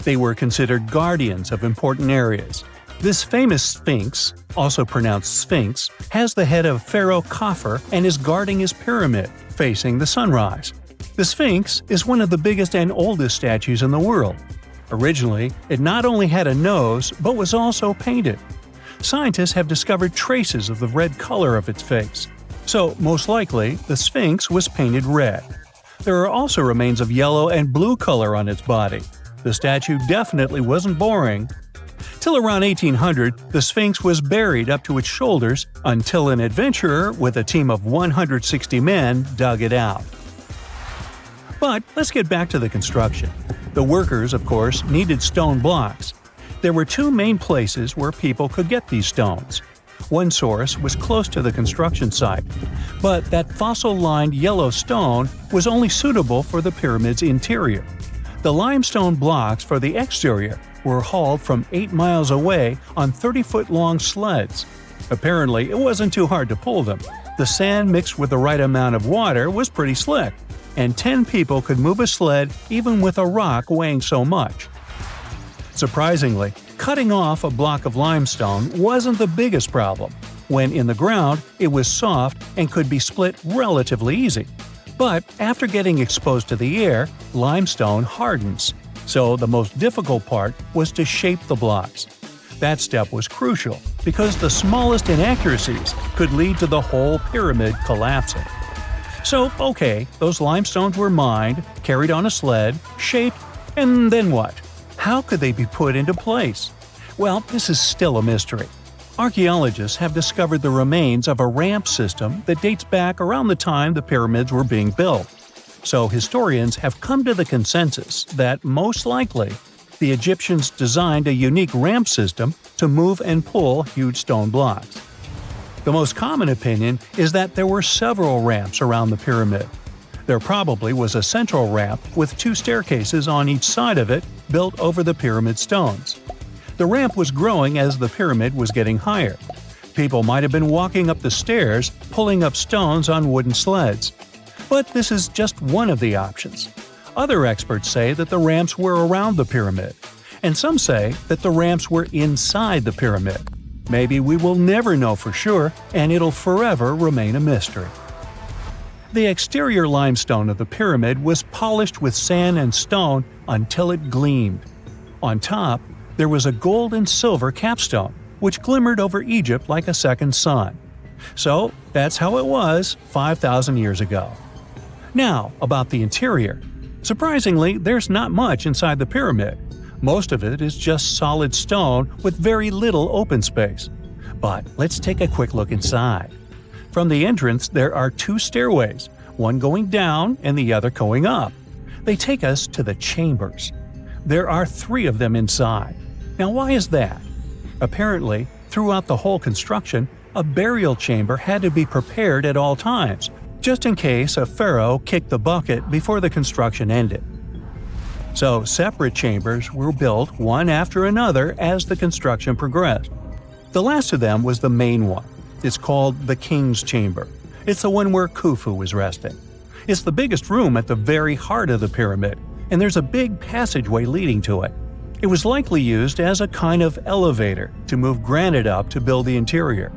S1: They were considered guardians of important areas. This famous Sphinx, also pronounced Sphinx, has the head of Pharaoh Khafre and is guarding his pyramid, facing the sunrise. The Sphinx is one of the biggest and oldest statues in the world. Originally, it not only had a nose, but was also painted. Scientists have discovered traces of the red color of its face. So, most likely, the Sphinx was painted red. There are also remains of yellow and blue color on its body. The statue definitely wasn't boring. Till around 1800, the Sphinx was buried up to its shoulders until an adventurer with a team of 160 men dug it out. But let's get back to the construction. The workers, of course, needed stone blocks. There were 2 main places where people could get these stones. One source was close to the construction site, but that fossil-lined yellow stone was only suitable for the pyramid's interior. The limestone blocks for the exterior were hauled from 8 miles away on 30-foot-long sleds. Apparently, it wasn't too hard to pull them. The sand mixed with the right amount of water was pretty slick, and 10 people could move a sled even with a rock weighing so much. Surprisingly, cutting off a block of limestone wasn't the biggest problem. When in the ground, it was soft and could be split relatively easy. But after getting exposed to the air, limestone hardens. So the most difficult part was to shape the blocks. That step was crucial because the smallest inaccuracies could lead to the whole pyramid collapsing. So, okay, those limestones were mined, carried on a sled, shaped, and then what? How could they be put into place? Well, this is still a mystery. Archaeologists have discovered the remains of a ramp system that dates back around the time the pyramids were being built. So historians have come to the consensus that, most likely, the Egyptians designed a unique ramp system to move and pull huge stone blocks. The most common opinion is that there were several ramps around the pyramid. There probably was a central ramp with 2 staircases on each side of it built over the pyramid stones. The ramp was growing as the pyramid was getting higher. People might have been walking up the stairs, pulling up stones on wooden sleds. But this is just one of the options. Other experts say that the ramps were around the pyramid, and some say that the ramps were inside the pyramid. Maybe we will never know for sure, and it'll forever remain a mystery. The exterior limestone of the pyramid was polished with sand and stone until it gleamed. On top, there was a gold and silver capstone, which glimmered over Egypt like a second sun. So, that's how it was 5,000 years ago. Now, about the interior. Surprisingly, there's not much inside the pyramid. Most of it is just solid stone with very little open space. But let's take a quick look inside. From the entrance, there are two stairways, one going down and the other going up. They take us to the chambers. There are 3 of them inside. Now, why is that? Apparently, throughout the whole construction, a burial chamber had to be prepared at all times, just in case a pharaoh kicked the bucket before the construction ended. So, separate chambers were built one after another as the construction progressed. The last of them was the main one. It's called the King's Chamber. It's the one where Khufu was resting. It's the biggest room at the very heart of the pyramid, and there's a big passageway leading to it. It was likely used as a kind of elevator to move granite up to build the interior.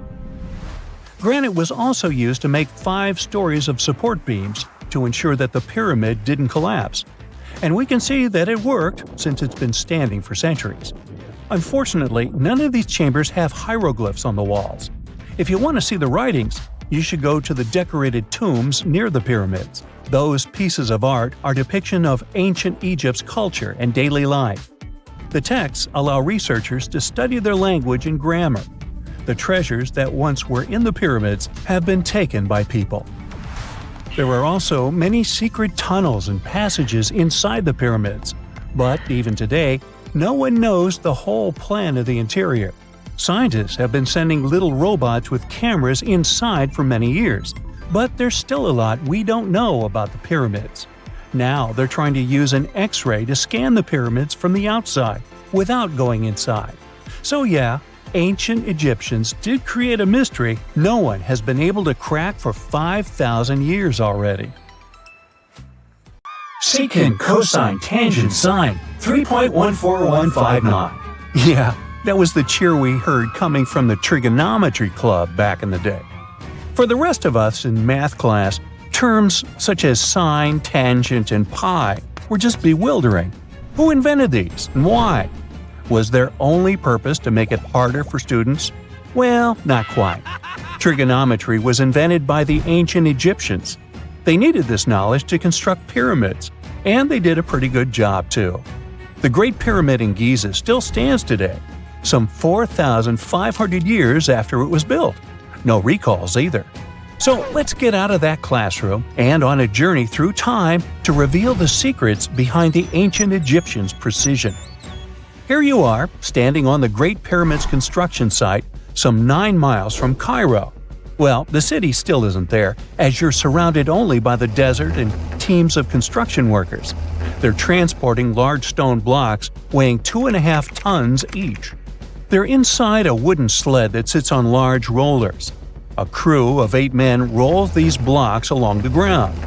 S1: Granite was also used to make 5 stories of support beams to ensure that the pyramid didn't collapse. And we can see that it worked since it's been standing for centuries. Unfortunately, none of these chambers have hieroglyphs on the walls. If you want to see the writings, you should go to the decorated tombs near the pyramids. Those pieces of art are depiction of ancient Egypt's culture and daily life. The texts allow researchers to study their language and grammar. The treasures that once were in the pyramids have been taken by people. There are also many secret tunnels and passages inside the pyramids, but even today, no one knows the whole plan of the interior. Scientists have been sending little robots with cameras inside for many years, but there's still a lot we don't know about the pyramids. Now they're trying to use an X-ray to scan the pyramids from the outside, without going inside. So yeah, ancient Egyptians did create a mystery no one has been able to crack for 5,000 years already.
S4: Secant, cosine, tangent, sine, 3.14159.
S1: Yeah, that was the cheer we heard coming from the trigonometry club back in the day. For the rest of us in math class, terms such as sine, tangent, and pi were just bewildering. Who invented these and why? Was their only purpose to make it harder for students? Well, not quite. Trigonometry was invented by the ancient Egyptians. They needed this knowledge to construct pyramids, and they did a pretty good job too. The Great Pyramid in Giza still stands today, some 4,500 years after it was built. No recalls either. So let's get out of that classroom and on a journey through time to reveal the secrets behind the ancient Egyptians' precision. Here you are, standing on the Great Pyramid's construction site, some 9 miles from Cairo. Well, the city still isn't there, as you're surrounded only by the desert and teams of construction workers. They're transporting large stone blocks weighing 2.5 tons each. They're inside a wooden sled that sits on large rollers. A crew of 8 men rolls these blocks along the ground.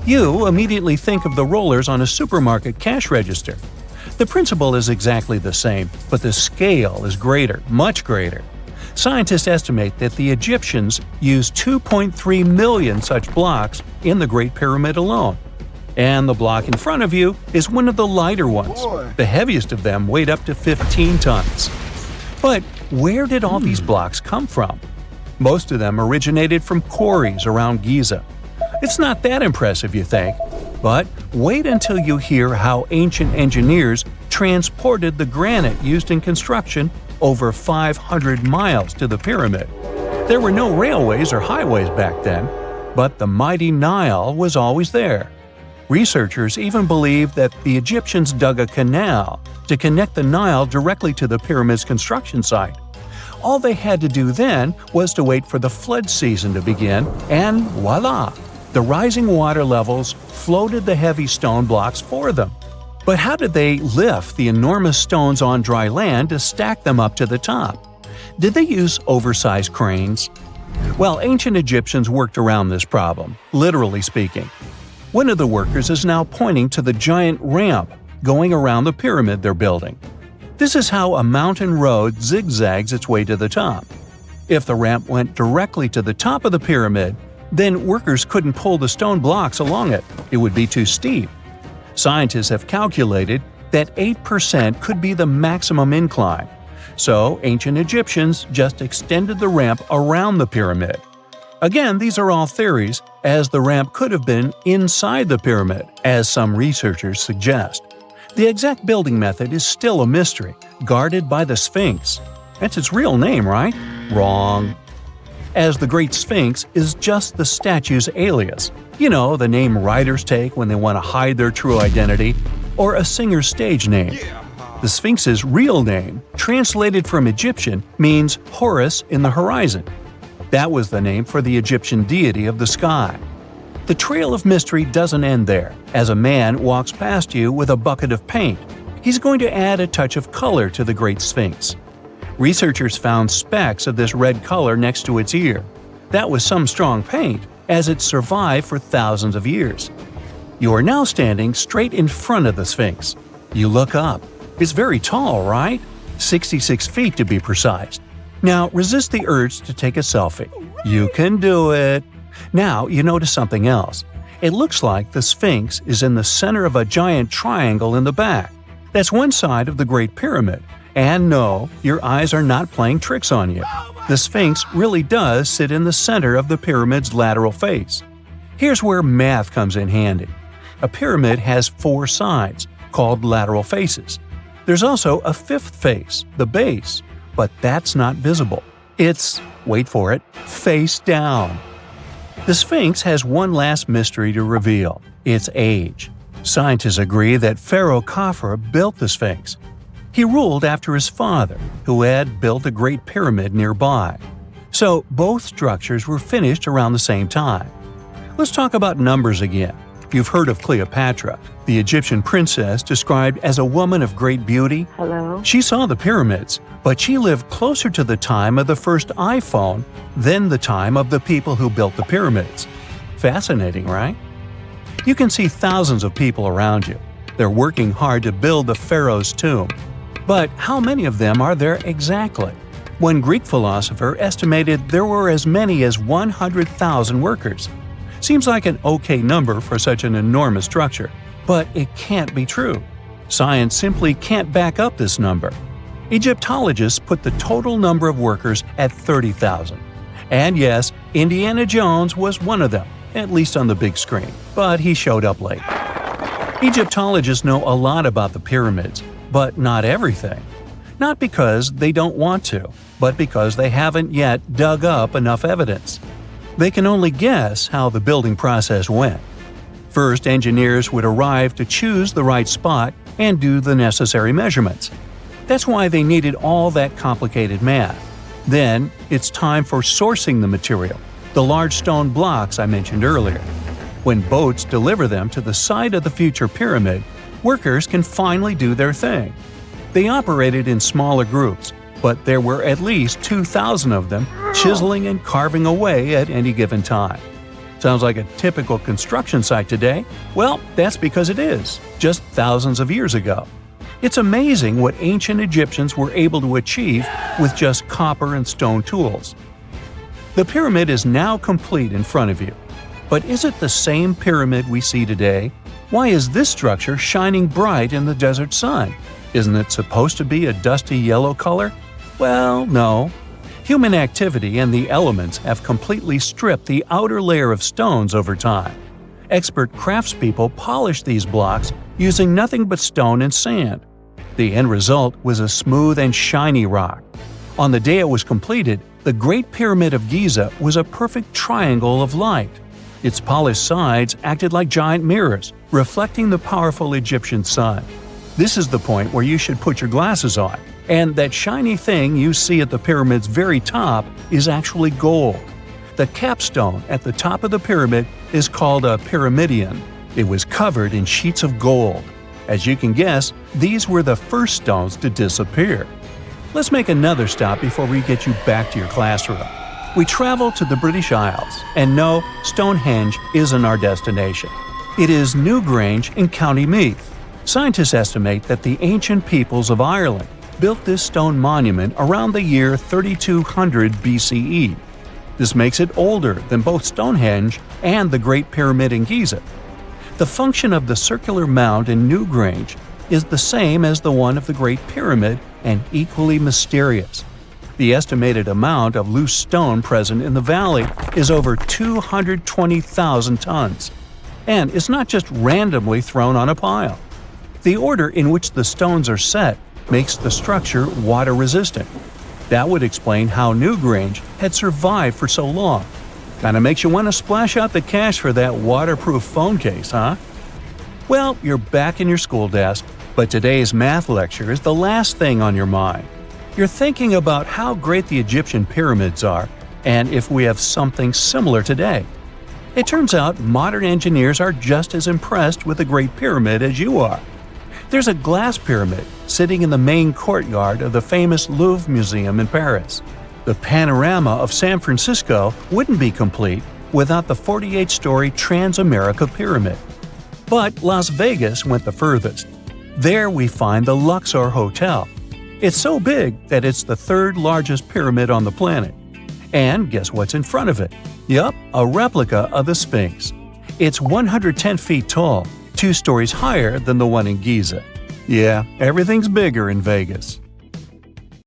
S1: You immediately think of the rollers on a supermarket cash register. The principle is exactly the same, but the scale is greater, much greater. Scientists estimate that the Egyptians used 2.3 million such blocks in the Great Pyramid alone. And the block in front of you is one of the lighter ones. The heaviest of them weighed up to 15 tons. But where did all these blocks come from? Most of them originated from quarries around Giza. It's not that impressive, you think. But wait until you hear how ancient engineers transported the granite used in construction over 500 miles to the pyramid. There were no railways or highways back then, but the mighty Nile was always there. Researchers even believe that the Egyptians dug a canal to connect the Nile directly to the pyramid's construction site. All they had to do then was to wait for the flood season to begin, and voila! The rising water levels floated the heavy stone blocks for them. But how did they lift the enormous stones on dry land to stack them up to the top? Did they use oversized cranes? Well, ancient Egyptians worked around this problem, literally speaking. One of the workers is now pointing to the giant ramp going around the pyramid they're building. This is how a mountain road zigzags its way to the top. If the ramp went directly to the top of the pyramid, then workers couldn't pull the stone blocks along it. It would be too steep. Scientists have calculated that 8% could be the maximum incline. So ancient Egyptians just extended the ramp around the pyramid. Again, these are all theories, as the ramp could have been inside the pyramid, as some researchers suggest. The exact building method is still a mystery, guarded by the Sphinx. That's its real name, right? Wrong. as the Great Sphinx is just the statue's alias. You know, the name writers take when they want to hide their true identity, or a singer's stage name. The Sphinx's real name, translated from Egyptian, means Horus in the horizon. That was the name for the Egyptian deity of the sky. The trail of mystery doesn't end there. As a man walks past you with a bucket of paint, he's going to add a touch of color to the Great Sphinx. Researchers found specks of this red color next to its ear. That was some strong paint, as it survived for thousands of years. You are now standing straight in front of the Sphinx. You look up. It's very tall, right? 66 feet to be precise. Now resist the urge to take a selfie. You can do it. Now you notice something else. It looks like the Sphinx is in the center of a giant triangle in the back. That's one side of the Great Pyramid. And no, your eyes are not playing tricks on you. The Sphinx really does sit in the center of the pyramid's lateral face. Here's where math comes in handy. A pyramid has 4 sides, called lateral faces. There's also a 5th face, the base, but that's not visible. It's, wait for it, face down. The Sphinx has one last mystery to reveal: its age. Scientists agree that Pharaoh Khafre built the Sphinx. He ruled after his father, who had built a great pyramid nearby. So both structures were finished around the same time. Let's talk about numbers again. You've heard of Cleopatra, the Egyptian princess described as a woman of great beauty.
S5: Hello?
S1: She saw the pyramids, but she lived closer to the time of the first iPhone than the time of the people who built the pyramids. Fascinating, right? You can see thousands of people around you. They're working hard to build the pharaoh's tomb. But how many of them are there exactly? One Greek philosopher estimated there were as many as 100,000 workers. Seems like an okay number for such an enormous structure, but it can't be true. Science simply can't back up this number. Egyptologists put the total number of workers at 30,000. And yes, Indiana Jones was one of them, at least on the big screen, but he showed up late. Egyptologists know a lot about the pyramids, but not everything. Not because they don't want to, but because they haven't yet dug up enough evidence. They can only guess how the building process went. First, engineers would arrive to choose the right spot and do the necessary measurements. That's why they needed all that complicated math. Then, it's time for sourcing the material, the large stone blocks I mentioned earlier. When boats deliver them to the site of the future pyramid, workers can finally do their thing. They operated in smaller groups, but there were at least 2,000 of them chiseling and carving away at any given time. Sounds like a typical construction site today? Well, that's because it is, just thousands of years ago. It's amazing what ancient Egyptians were able to achieve with just copper and stone tools. The pyramid is now complete in front of you. But is it the same pyramid we see today? Why is this structure shining bright in the desert sun? Isn't it supposed to be a dusty yellow color? Well, no. Human activity and the elements have completely stripped the outer layer of stones over time. Expert craftspeople polished these blocks using nothing but stone and sand. The end result was a smooth and shiny rock. On the day it was completed, the Great Pyramid of Giza was a perfect triangle of light. Its polished sides acted like giant mirrors, reflecting the powerful Egyptian sun. This is the point where you should put your glasses on, and that shiny thing you see at the pyramid's very top is actually gold. The capstone at the top of the pyramid is called a pyramidion. It was covered in sheets of gold. As you can guess, these were the first stones to disappear. Let's make another stop before we get you back to your classroom. We travel to the British Isles, and no, Stonehenge isn't our destination. It is Newgrange in County Meath. Scientists estimate that the ancient peoples of Ireland built this stone monument around the year 3200 BCE. This makes it older than both Stonehenge and the Great Pyramid in Giza. The function of the circular mound in Newgrange is the same as the one of the Great Pyramid and equally mysterious. The estimated amount of loose stone present in the valley is over 220,000 tons. And it's not just randomly thrown on a pile. The order in which the stones are set makes the structure water-resistant. That would explain how Newgrange had survived for so long. Kinda makes you want to splash out the cash for that waterproof phone case, huh? Well, you're back in your school desk, but today's math lecture is the last thing on your mind. You're thinking about how great the Egyptian pyramids are, and if we have something similar today. It turns out modern engineers are just as impressed with the Great Pyramid as you are. There's a glass pyramid sitting in the main courtyard of the famous Louvre Museum in Paris. The panorama of San Francisco wouldn't be complete without the 48-story Transamerica Pyramid. But Las Vegas went the furthest. There we find the Luxor Hotel. It's so big that it's the third largest pyramid on the planet. And guess what's in front of it? Yup, a replica of the Sphinx. It's 110 feet tall, 2 stories higher than the one in Giza. Yeah, everything's bigger in Vegas.